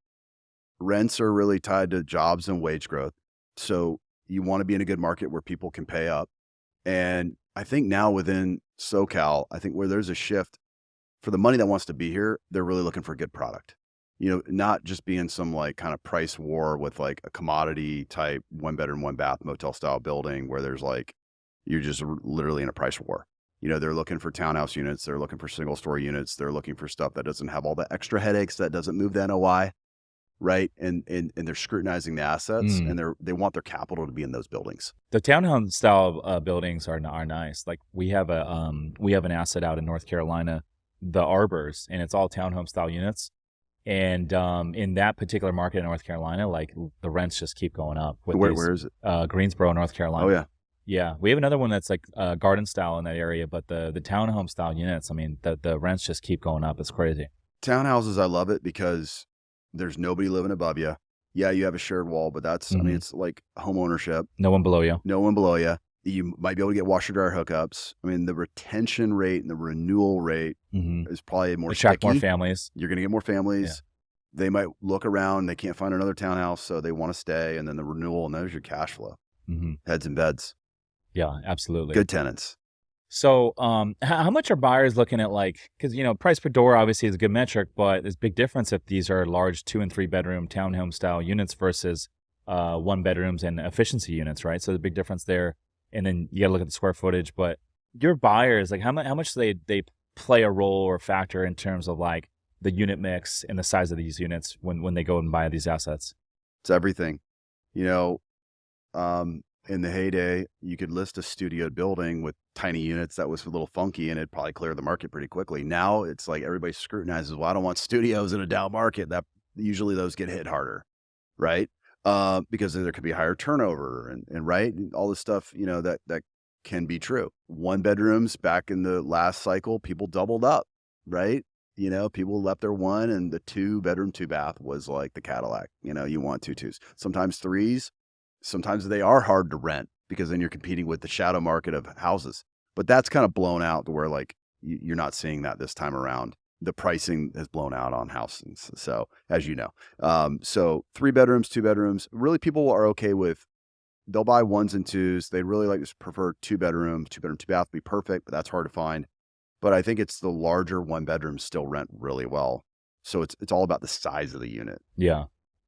rents are really tied to jobs and wage growth. So you want to be in a good market where people can pay up. And I think now within SoCal, I think where there's a shift for the money that wants to be here, they're really looking for a good product. Not just being some like kind of price war with like a commodity type 1 bedroom, 1 bath motel style building where there's like, you're just literally in a price war. They're looking for townhouse units. They're looking for single story units. They're looking for stuff that doesn't have all the extra headaches, that doesn't move the NOI, right? And they're scrutinizing the assets, and they want their capital to be in those buildings. The townhouse style buildings are nice. Like we have an asset out in North Carolina, the Arbors, and it's all townhome style units. And in that particular market in North Carolina, like the rents just keep going up. Where is it? Greensboro, North Carolina. Oh yeah. Yeah, we have another one that's like garden style in that area, but the townhome style units, I mean, the rents just keep going up. It's crazy. Townhouses, I love it because there's nobody living above you. Yeah, you have a shared wall, but that's, I mean, it's like home ownership. No one below you. No one below you. You might be able to get washer dryer hookups. I mean, the retention rate and the renewal rate is probably more attract sticky. More families. You're going to get more families. Yeah. They might look around. They can't find another townhouse, so they want to stay. And then the renewal, and there's your cash flow. Heads and beds. Yeah, absolutely. Good tenants. So, how much are buyers looking at like, because, price per door obviously is a good metric, but there's a big difference if these are large 2 and 3 bedroom townhome style units versus 1 bedrooms and efficiency units, right? So there's a big difference there. And then you got to look at the square footage, but your buyers, like how much do they play a role or factor in terms of like the unit mix and the size of these units when they go and buy these assets? It's everything. You know, in the heyday, you could list a studioed building with tiny units that was a little funky and it'd probably clear the market pretty quickly. Now it's like everybody scrutinizes, well, I don't want studios in a down market. That usually those get hit harder, right? Because there could be higher turnover and right, and all this stuff, that can be true. 1 bedrooms back in the last cycle, people doubled up, right? People left their 1 and the 2 bedroom, 2 bath was like the Cadillac. You want 2 twos, sometimes 3s. Sometimes they are hard to rent because then you're competing with the shadow market of houses. But that's kind of blown out to where like you're not seeing that this time around. The pricing has blown out on houses. So as you know, so 3 bedrooms, 2 bedrooms, really people are okay with, they'll buy 1s and 2s. They really prefer 2 bedroom, 2 bedroom, 2 bath would be perfect, but that's hard to find. But I think it's the larger 1 bedrooms still rent really well. So it's all about the size of the unit. Yeah.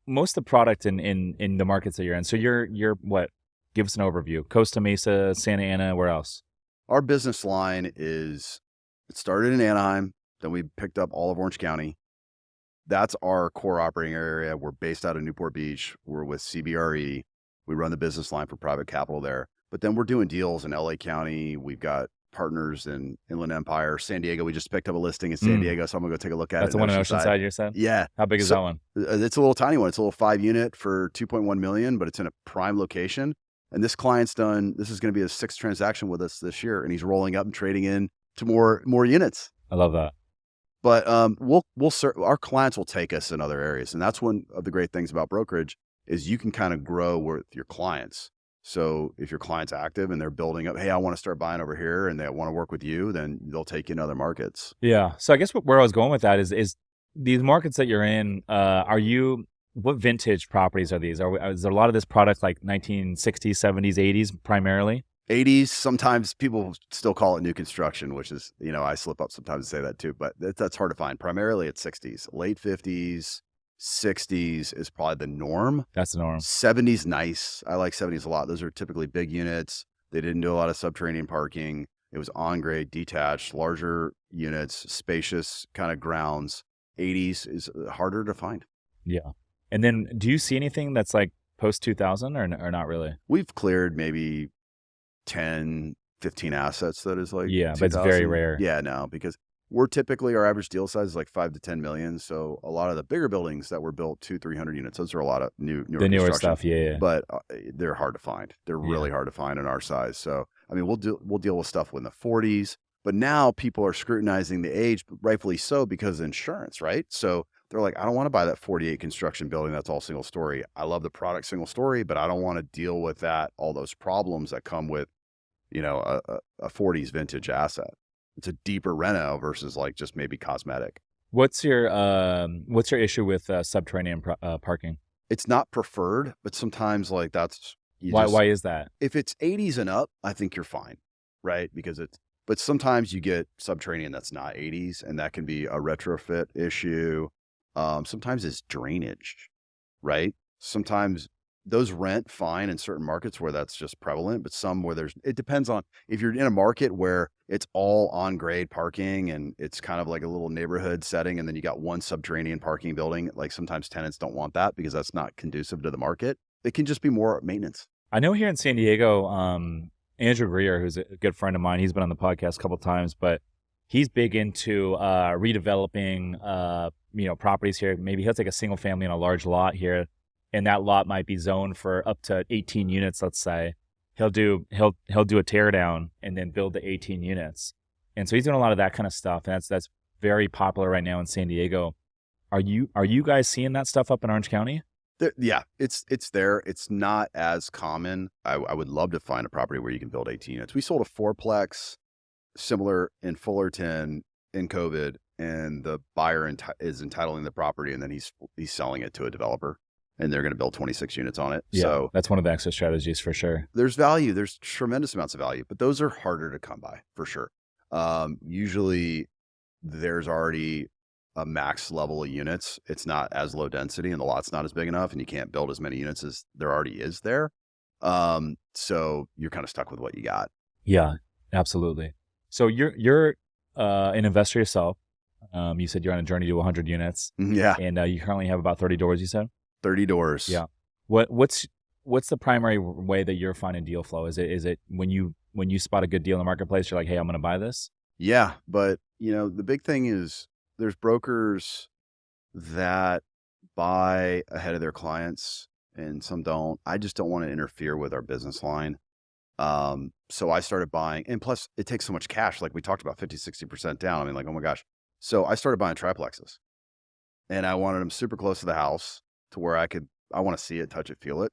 Most of the product in the markets that you're in. So you're what? Give us an overview. Costa Mesa, Santa Ana, where else? Our business line it started in Anaheim, then we picked up all of Orange County. That's our core operating area. We're based out of Newport Beach. We're with CBRE. We run the business line for private capital there. But then we're doing deals in LA County. We've got partners in Inland Empire, San Diego. We just picked up a listing in San Diego, so I'm gonna go take a look at it. That's the one in Oceanside, you said? Yeah. How big is that one? It's a little tiny one. It's a little 5 unit for 2.1 million, but it's in a prime location. And this client's this is going to be his 6th transaction with us this year, and he's rolling up and trading in to more units. I love that. But our clients will take us in other areas, and that's one of the great things about brokerage is you can kind of grow with your clients. So if your client's active and they're building up, hey, I want to start buying over here, and they want to work with you, then they'll take you in other markets. Yeah. So I guess where I was going with that is these markets that you're in. What vintage properties are these? Is there a lot of this product like 1960s, 70s, 80s primarily? 80s. Sometimes people still call it new construction, which is, I slip up sometimes and say that too, but that's hard to find. Primarily it's 60s, late 50s, 60s is probably the norm. That's the norm. 70s, nice. I like 70s a lot. Those are typically big units. They didn't do a lot of subterranean parking. It was on grade, detached, larger units, spacious kind of grounds. 80s is harder to find. Yeah. And then do you see anything that's like post 2000 or not really? We've cleared maybe 10, 15 assets that is like, yeah, but it's very rare. Yeah, no, because we're typically, our average deal size is like 5 to 10 million. So a lot of the bigger buildings that were built 200-300 units, those are a lot of newer construction stuff. Yeah. But they're hard to find. They're really hard to find in our size. So, I mean, we'll deal with stuff in the 40s, but now people are scrutinizing the age, rightfully so, because of insurance, right? So they're like, I don't want to buy that 48 construction building that's all single story. I love the product single story, but I don't want to deal with all those problems that come with, a 40s vintage asset. It's a deeper reno versus like just maybe cosmetic. What's your issue with subterranean parking? It's not preferred, but sometimes like that's why is that? If it's 80s and up, I think you're fine, right? But sometimes you get subterranean that's not 80s, and that can be a retrofit issue. Sometimes it's drainage, right? Sometimes those rent fine in certain markets where that's just prevalent, but some where it depends on if you're in a market where it's all on grade parking and it's kind of like a little neighborhood setting. And then you got one subterranean parking building. Like sometimes tenants don't want that because that's not conducive to the market. It can just be more maintenance. I know here in San Diego, Andrew Greer, who's a good friend of mine, he's been on the podcast a couple of times, but he's big into redeveloping, properties here. Maybe he'll take a single family in a large lot here, and that lot might be zoned for up to 18 units, let's say. He'll do a tear down and then build the 18 units. And so he's doing a lot of that kind of stuff. And that's very popular right now in San Diego. Are you guys seeing that stuff up in Orange County? Yeah, it's there. It's not as common. I would love to find a property where you can build 18 units. We sold a fourplex similar in Fullerton in COVID, and the buyer is entitling the property, and then he's selling it to a developer. and they're going to build 26 units on it. Yeah, So that's one of the exit strategies for sure. there's value. There's tremendous amounts of value, but those are harder to come by for sure. Usually there's already a max level of units. It's not as low density and the lot's not as big enough and you can't build as many units as there already is there. So you're kind of stuck with what you got. Yeah, absolutely. So you're an investor yourself. You said you're on a journey to 100 units. Yeah. And you currently have about 30 doors, you said? 30 doors. Yeah. What's the primary way that you're finding deal flow? Is it when you spot a good deal in the marketplace, you're like, hey, I'm going to buy this? Yeah. But the big thing is there's brokers that buy ahead of their clients and some don't. I just don't want to interfere with our business line. So I started buying, and plus it takes so much cash. Like we talked about 50, 60% down. I mean, like, oh my gosh. So I started buying triplexes and I wanted them super close to the house to where I want to see it, touch it, feel it.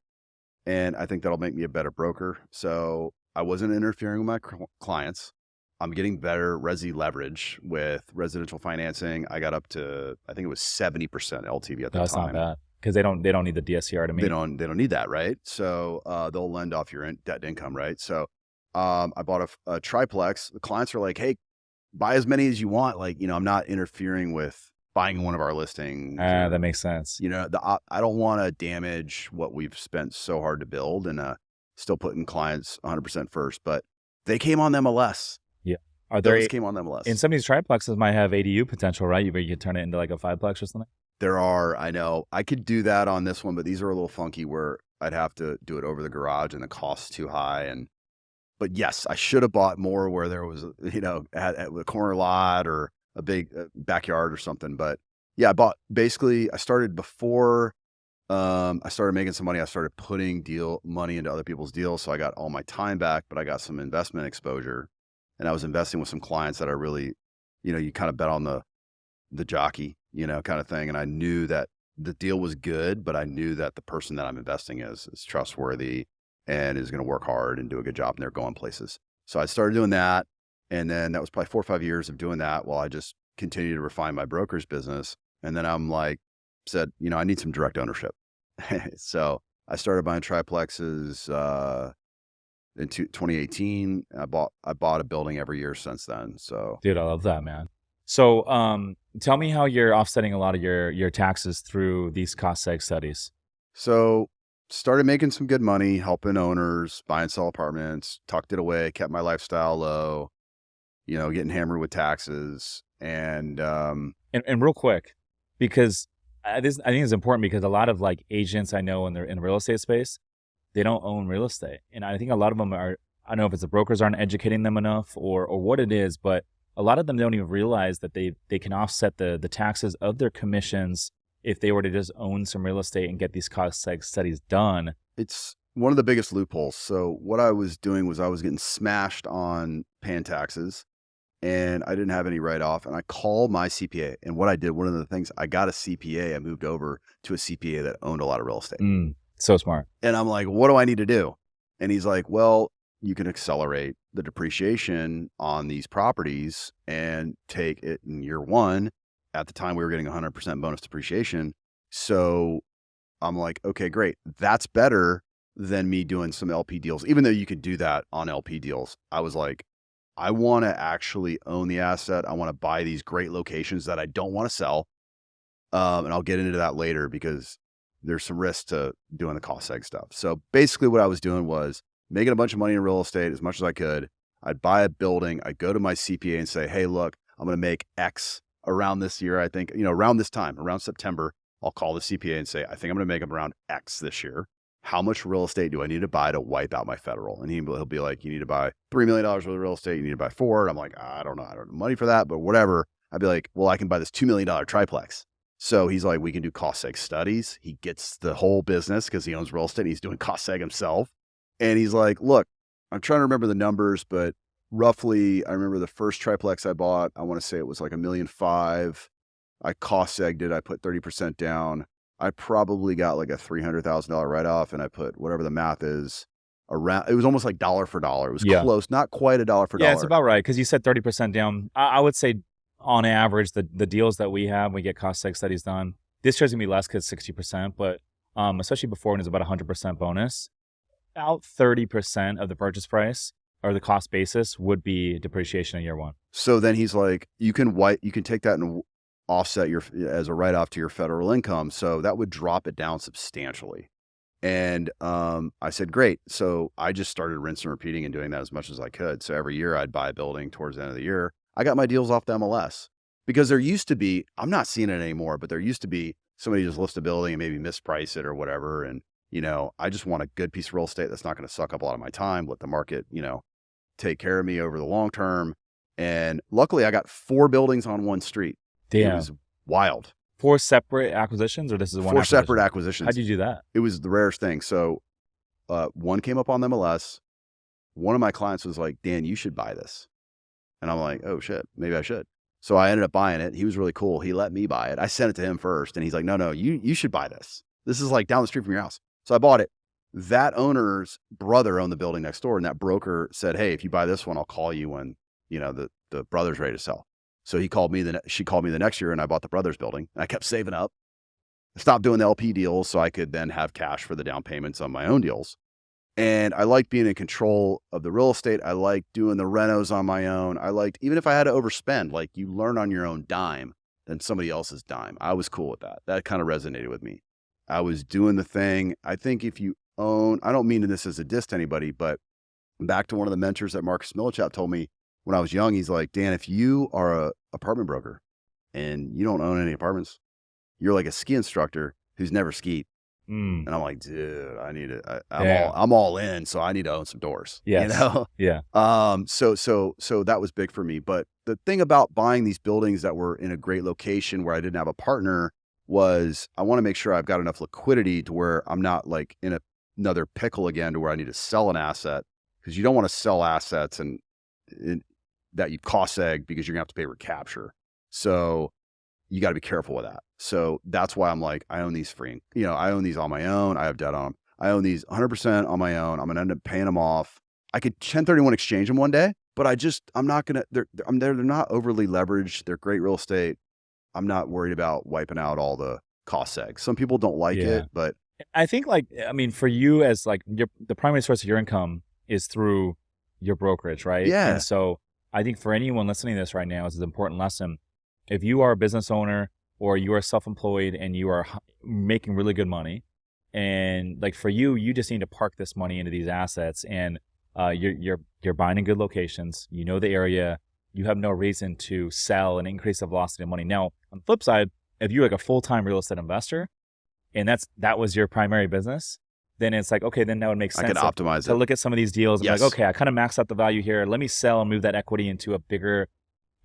And I think that'll make me a better broker. So I wasn't interfering with my clients. I'm getting better resi leverage with residential financing. I got up to, I think it was 70% LTV at the time. That's not bad because they don't need the DSCR to meet. They don't need that, right? So they'll lend off your debt to income, right? So I bought a triplex. The clients are like, hey, buy as many as you want. Like, I'm not interfering with buying one of our listings. That makes sense. I don't want to damage what we've spent so hard to build and still putting clients 100% first. But they came on the MLS. Yeah. Those came on the MLS. And some of these triplexes might have ADU potential, right? You could turn it into like a fiveplex or something. There are, I know. I could do that on this one, but these are a little funky where I'd have to do it over the garage and the cost's too high. But yes, I should have bought more where there was, at a corner lot or a big backyard or something. But yeah, I started before I started making some money. I started putting money into other people's deals. So I got all my time back, but I got some investment exposure and I was investing with some clients that I really, you kind of bet on the jockey, kind of thing. And I knew that the deal was good, but I knew that the person that I'm investing is trustworthy and is going to work hard and do a good job and they're going places. So I started doing that. And then that was probably 4 or 5 years of doing that while I just continued to refine my brokerage business. And then I'm said, I need some direct ownership. So I started buying triplexes in 2018. I bought a building every year since then. So dude, I love that, man. So tell me how you're offsetting a lot of your taxes through these cost seg studies. So started making some good money, helping owners buy and sell apartments, tucked it away, kept my lifestyle low, getting hammered with taxes. And real quick, because I think it's important because a lot of like agents I know in the real estate space, they don't own real estate. And I think a lot of them I don't know if it's the brokers aren't educating them enough or what it is, but a lot of them don't even realize that they can offset the taxes of their commissions if they were to just own some real estate and get these cost seg studies done. It's one of the biggest loopholes. So what I was doing was I was getting smashed on paying taxes and I didn't have any write-off. And I called my CPA. And what I did, one of the things, I got a CPA. I moved over to a CPA that owned a lot of real estate. So smart. And I'm like, what do I need to do? And he's like, well, you can accelerate the depreciation on these properties and take it in year one. At the time, we were getting 100% bonus depreciation. So I'm like, okay, great. That's better than me doing some LP deals. Even though you could do that on LP deals, I was like, I want to actually own the asset. I want to buy these great locations that I don't want to sell. And I'll get into that later because there's some risk to doing the cost seg stuff. So basically what I was doing was making a bunch of money in real estate as much as I could. I'd buy a building. I'd go to my CPA and say, hey, look, I'm going to make X around this year. I think, around this time, around September, I'll call the CPA and say, I think I'm going to make them around X this year. How much real estate do I need to buy to wipe out my federal? And he'll be like, you need to buy $3 million worth of real estate. You need to buy 4. And I'm like, I don't know. I don't have money for that, but whatever. I'd be like, well, I can buy this $2 million triplex. So he's like, we can do cost seg studies. He gets the whole business because he owns real estate. And he's doing cost seg himself. And he's like, look, I'm trying to remember the numbers, but roughly, I remember the first triplex I bought, I want to say it was like $1.5 million. I cost segged it. I put 30% down. I probably got like a $300,000 write-off, and I put whatever the math is around. It was almost like dollar for dollar. It was close, not quite a dollar for dollar. Yeah, it's about right because you said 30% down. I would say on average, the deals that we have, we get cost seg studies done. This year's gonna be less because 60%, but especially before when it was about 100% bonus, about 30% of the purchase price or the cost basis would be depreciation in year one. So then he's like, you can take that and offset as a write-off to your federal income. So that would drop it down substantially. And I said, great. So I just started rinsing and repeating and doing that as much as I could. So every year I'd buy a building towards the end of the year. I got my deals off the MLS because there used to be, I'm not seeing it anymore, but there used to be somebody just list a building and maybe misprice it or whatever. And, I just want a good piece of real estate that's not going to suck up a lot of my time, let the market, take care of me over the long term. And luckily I got 4 buildings on one street. Damn. It was wild. 4 separate acquisitions, or this is one 4 acquisition? separate acquisitions. How'd you do that? It was the rarest thing. So one came up on the MLS. One of my clients was like, Dan, you should buy this. And I'm like, oh shit, maybe I should. So I ended up buying it. He was really cool. He let me buy it. I sent it to him first and he's like, no, you should buy this. This is like down the street from your house. So I bought it. That owner's brother owned the building next door. And that broker said, hey, if you buy this one, I'll call you when, the brother's ready to sell. So she called me the next year and I bought the brother's building. And I kept saving up. I stopped doing the LP deals so I could then have cash for the down payments on my own deals. And I liked being in control of the real estate. I liked doing the renos on my own. I liked, even if I had to overspend, like you learn on your own dime than somebody else's dime. I was cool with that. That kind of resonated with me. I was doing the thing. I think if you own, I don't mean this as a diss to anybody, but back to one of the mentors that Marcus Millichap told me when I was young, he's like, Dan, if you are a apartment broker and you don't own any apartments, you're like a ski instructor who's never skied. And I'm like, dude, I need it. I'm all in. So I need to own some doors. Yes. Yeah. So that was big for me. But the thing about buying these buildings that were in a great location where I didn't have a partner was I want to make sure I've got enough liquidity to where I'm not like in another pickle again to where I need to sell an asset, because you don't want to sell assets and that you cost egg because you're gonna have to pay recapture. So you got to be careful with that. So that's why I'm like, I own these free, I own these on my own. I have debt on them. I own these 100% on my own. I'm going to end up paying them off. I could 1031 exchange them one day, but I'm not going to, they're not overly leveraged. They're great real estate. I'm not worried about wiping out all the cost eggs. Some people don't like it, but I think for you as like the primary source of your income is through your brokerage, right? Yeah. And so I think for anyone listening to this right now, it's an important lesson. If you are a business owner or you are self-employed and you are making really good money, and like for you, you just need to park this money into these assets, and you're buying in good locations. You know the area. You have no reason to sell and increase the velocity of money. Now, on the flip side, if you're like a full-time real estate investor, and that was your primary business, then it's like, okay, then that would make sense. I can optimize to look at some of these deals and yes. be like, okay, I kind of maxed out the value here. Let me sell and move that equity into a bigger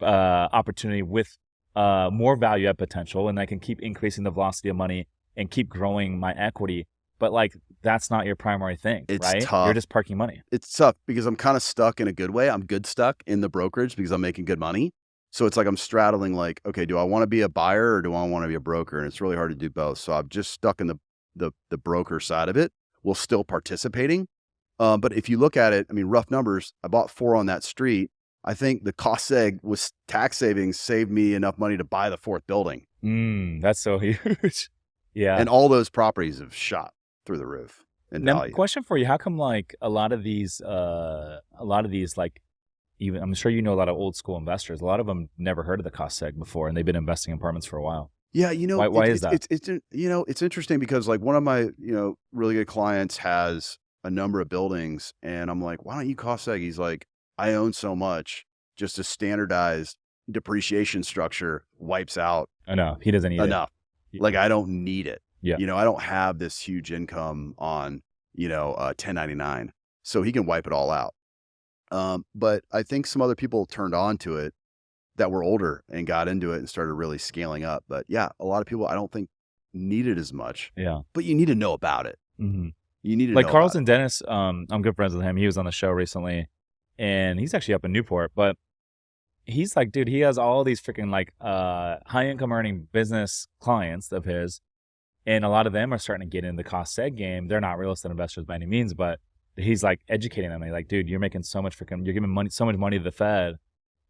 opportunity with more value add potential, and I can keep increasing the velocity of money and keep growing my equity. But like, that's not your primary thing, it's right? Tough. You're just parking money. It's tough because I'm kind of stuck in a good way. I'm good stuck in the brokerage because I'm making good money. So it's like I'm straddling like, okay, do I want to be a buyer or do I want to be a broker? And it's really hard to do both. So I'm just stuck in the broker side of it while still participating. But if you look at it, I mean, rough numbers, I bought 4 on that street. I think the cost seg was tax savings saved me enough money to buy the 4th building. That's so huge. Yeah. And all those properties have shot through the roof in value. Question for you. How come like a lot of these like, even I'm sure you know a lot of old school investors, a lot of them never heard of the cost seg before and they've been investing in apartments for a while. Yeah. Why is that? It's interesting because like one of my, really good clients has a number of buildings and I'm like, why don't you cost seg? He's like, I own so much, just a standardized depreciation structure wipes out. Enough. He doesn't need enough. It. Like I don't need it. Yeah. I don't have this huge income on, 1099. So he can wipe it all out. But I think some other people turned on to it that were older and got into it and started really scaling up. But yeah, a lot of people I don't think need it as much. Yeah. But you need to know about it. Mm-hmm. You need to like know Carlton Dennis. I'm good friends with him. He was on the show recently. And he's actually up in Newport, but he's like, dude, he has all these freaking like high income earning business clients of his. And a lot of them are starting to get in the cost seg game. They're not real estate investors by any means, but he's like educating them. He's like, dude, you're making so much you're giving so much money to the Fed.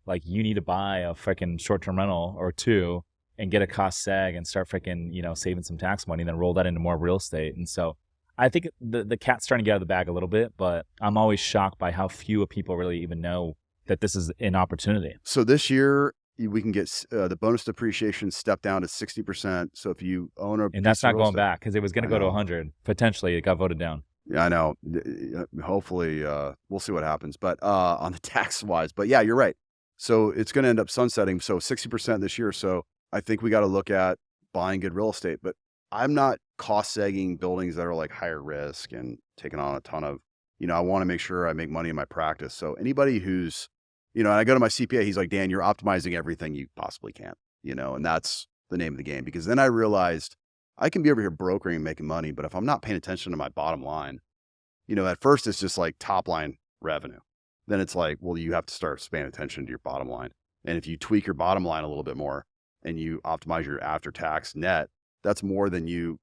Like you need to buy a freaking short-term rental or 2 and get a cost seg and start freaking, saving some tax money and then roll that into more real estate. And so I think the cat's starting to get out of the bag a little bit, but I'm always shocked by how few people really even know that this is an opportunity. So this year we can get the bonus depreciation step down to 60%. So if you own a And that's piece of not real going estate- back because it was going to I go to know. 100. Potentially, it got voted down. Yeah, I know. Hopefully, we'll see what happens. But on the tax wise, but yeah, you're right. So it's going to end up sunsetting. So 60% this year. So I think we got to look at buying good real estate. But I'm not cost segging buildings that are like higher risk and taking on a ton of, I want to make sure I make money in my practice. So anybody who's, and I go to my CPA, he's like, Dan, you're optimizing everything you possibly can, and that's the name of the game. Because then I realized I can be over here brokering and making money, but if I'm not paying attention to my bottom line, at first it's just like top line revenue. Then it's like, well, you have to start paying attention to your bottom line. And if you tweak your bottom line a little bit more and you optimize your after tax net, that's more than you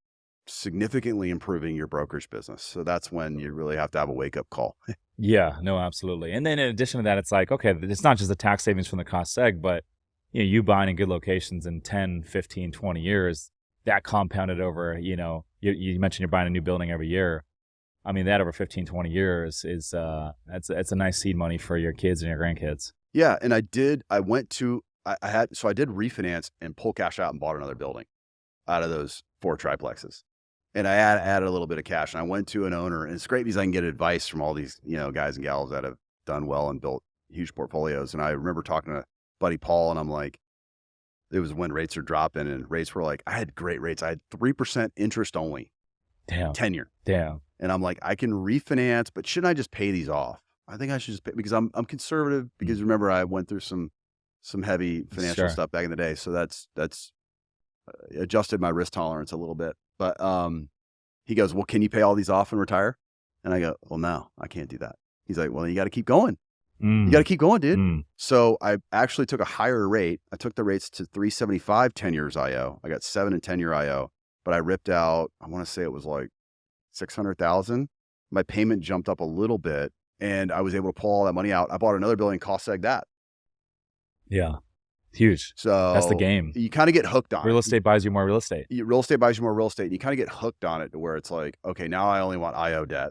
significantly improving your brokerage business. So that's when you really have to have a wake up call. Yeah, no, absolutely. And then in addition to that, it's like, okay, it's not just the tax savings from the cost seg, but you buying in good locations in 10, 15, 20 years, that compounded over, you mentioned you're buying a new building every year. I mean, that over 15, 20 years is, that's a nice seed money for your kids and your grandkids. Yeah. And I did refinance and pull cash out and bought another building out of those 4 triplexes. And I added a little bit of cash, and I went to an owner, and it's great because I can get advice from all these, guys and gals that have done well and built huge portfolios. And I remember talking to buddy Paul, and I'm like, it was when rates are dropping, and rates were like, I had great rates. I had 3% interest only. Damn. 10-year. Damn. And I'm like, I can refinance, but shouldn't I just pay these off? I think I should just pay, because I'm conservative, because remember I went through some heavy financial stuff back in the day. So that's adjusted my risk tolerance a little bit. But he goes, well, can you pay all these off and retire? And I go, well, no, I can't do that. He's like, well, you got to keep going. You got to keep going, dude. So I actually took a higher rate. I took the rates to 375 10 years IO. I got 7 and 10-year IO, but I ripped out, I want to say it was like 600,000. My payment jumped up a little bit, and I was able to pull all that money out. I bought another building, cost seg that. Yeah. Huge. So that's the game. You kind of get hooked on real estate buys you more real estate. Real estate buys you more real estate. And you kind of get hooked on it to where it's like, okay, now I only want IO debt.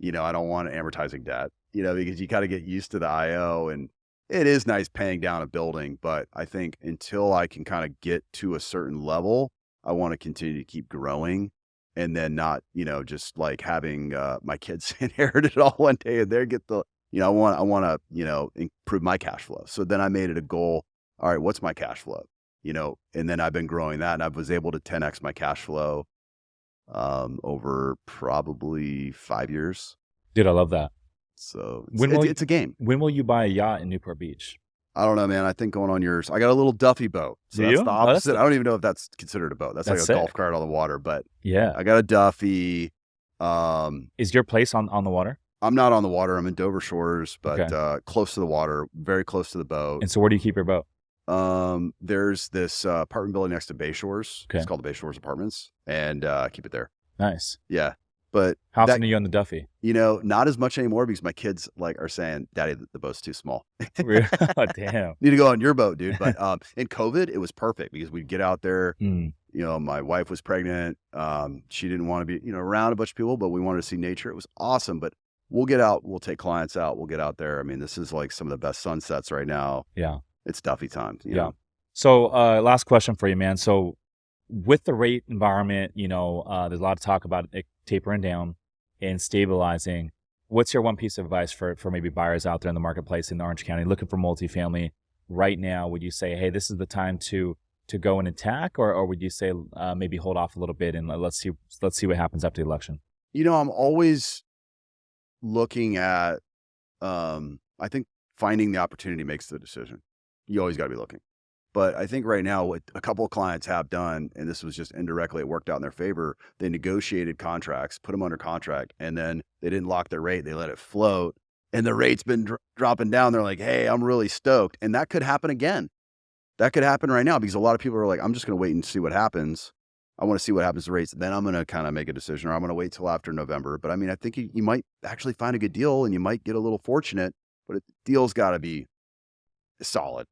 I don't want amortizing debt, because you kind of get used to the IO, and it is nice paying down a building. But I think until I can kind of get to a certain level, I want to continue to keep growing, and then not, just like having my kids inherit it all one day and they get the, I want to, improve my cash flow. So then I made it a goal. All right, what's my cash flow? And then I've been growing that, and I was able to 10x my cash flow over probably 5 years. Dude, I love that. So it's a game. When will you buy a yacht in Newport Beach? I don't know, man. I think going on yours. I got a little Duffy boat. So Do that's you? the opposite. I don't even know if that's considered a boat. That's like a sick. golf cart on the water. But Yeah. I got a Duffy. Is your place on the water? I'm not on the water. I'm in Dover Shores, but Okay. Close to the water, very close to the boat. And so where do you keep your boat? There's this apartment building next to Bay Shores. Okay. It's called the Bay Shores Apartments, and keep it there. Nice. Yeah. But How often are you on the Duffy? not as much anymore, because my kids are saying, Daddy, the boat's too small. Oh, damn. Need to go on your boat, dude. But in COVID, it was perfect because we'd get out there. My wife was pregnant. She didn't want to be, around a bunch of people, but we wanted to see nature. It was awesome. But we'll get out. We'll take clients out. We'll get out there. I mean, this is like some of the best sunsets right now. Yeah. It's Duffy time. You Yeah. know? So last question for you, man. So with the rate environment, there's a lot of talk about it tapering down and stabilizing. What's your one piece of advice for maybe buyers out there in the marketplace in Orange County looking for multifamily right now? Would you say, hey, this is the time to go and attack, or would you say maybe hold off a little bit and let's see what happens after the election? I'm always looking at, I think finding the opportunity makes the decision. You always got to be looking. But I think right now what a couple of clients have done, and this was just indirectly, it worked out in their favor. They negotiated contracts, put them under contract, and then they didn't lock their rate. They let it float, and the rate's been dropping down. They're like, hey, I'm really stoked. And that could happen again. That could happen right now, because a lot of people are like, I'm just going to wait and see what happens. I want to see what happens to rates. Then I'm going to kind of make a decision, or I'm going to wait till after November. But I mean, I think you might actually find a good deal, and you might get a little fortunate, but the deal's got to be solid.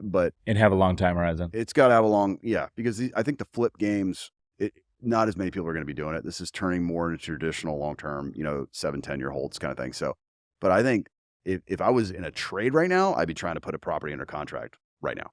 But And have a long time horizon. it's got to have a long, because I think the flip games, not as many people are going to be doing it. This is turning more into traditional long-term, 7-10 year holds kind of thing. So, but I think if I was in a trade right now, I'd be trying to put a property under contract right now,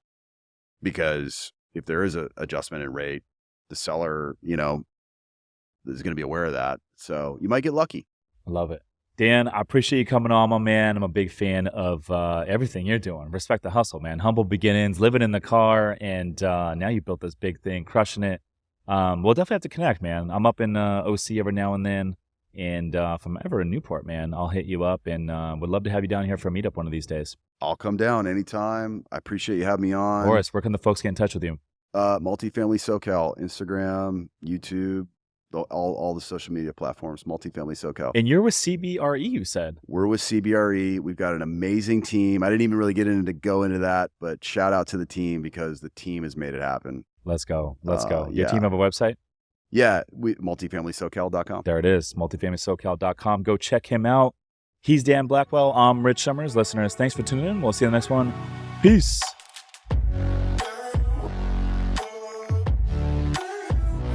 because if there is a adjustment in rate, the seller, is going to be aware of that. So you might get lucky. I love it. Dan, I appreciate you coming on, my man. I'm a big fan of everything you're doing. Respect the hustle, man. Humble beginnings, living in the car, and now you built this big thing, crushing it. We'll definitely have to connect, man. I'm up in OC every now and then, and if I'm ever in Newport, man, I'll hit you up, and would love to have you down here for a meetup one of these days. I'll come down anytime. I appreciate you having me on. Boris, where can the folks get in touch with you? Multifamily SoCal, Instagram, YouTube, all the social media platforms, Multifamily SoCal. And you're with CBRE, you said. We're with CBRE. We've got an amazing team. I didn't even really go into that, but shout out to the team, because the team has made it happen. Let's go. Let's go. Your yeah. team have a website? Yeah, multifamilysocal.com. There it is, multifamilysocal.com. Go check him out. He's Dan Blackwell. I'm Rich Summers. Listeners, thanks for tuning in. We'll see you in the next one. Peace.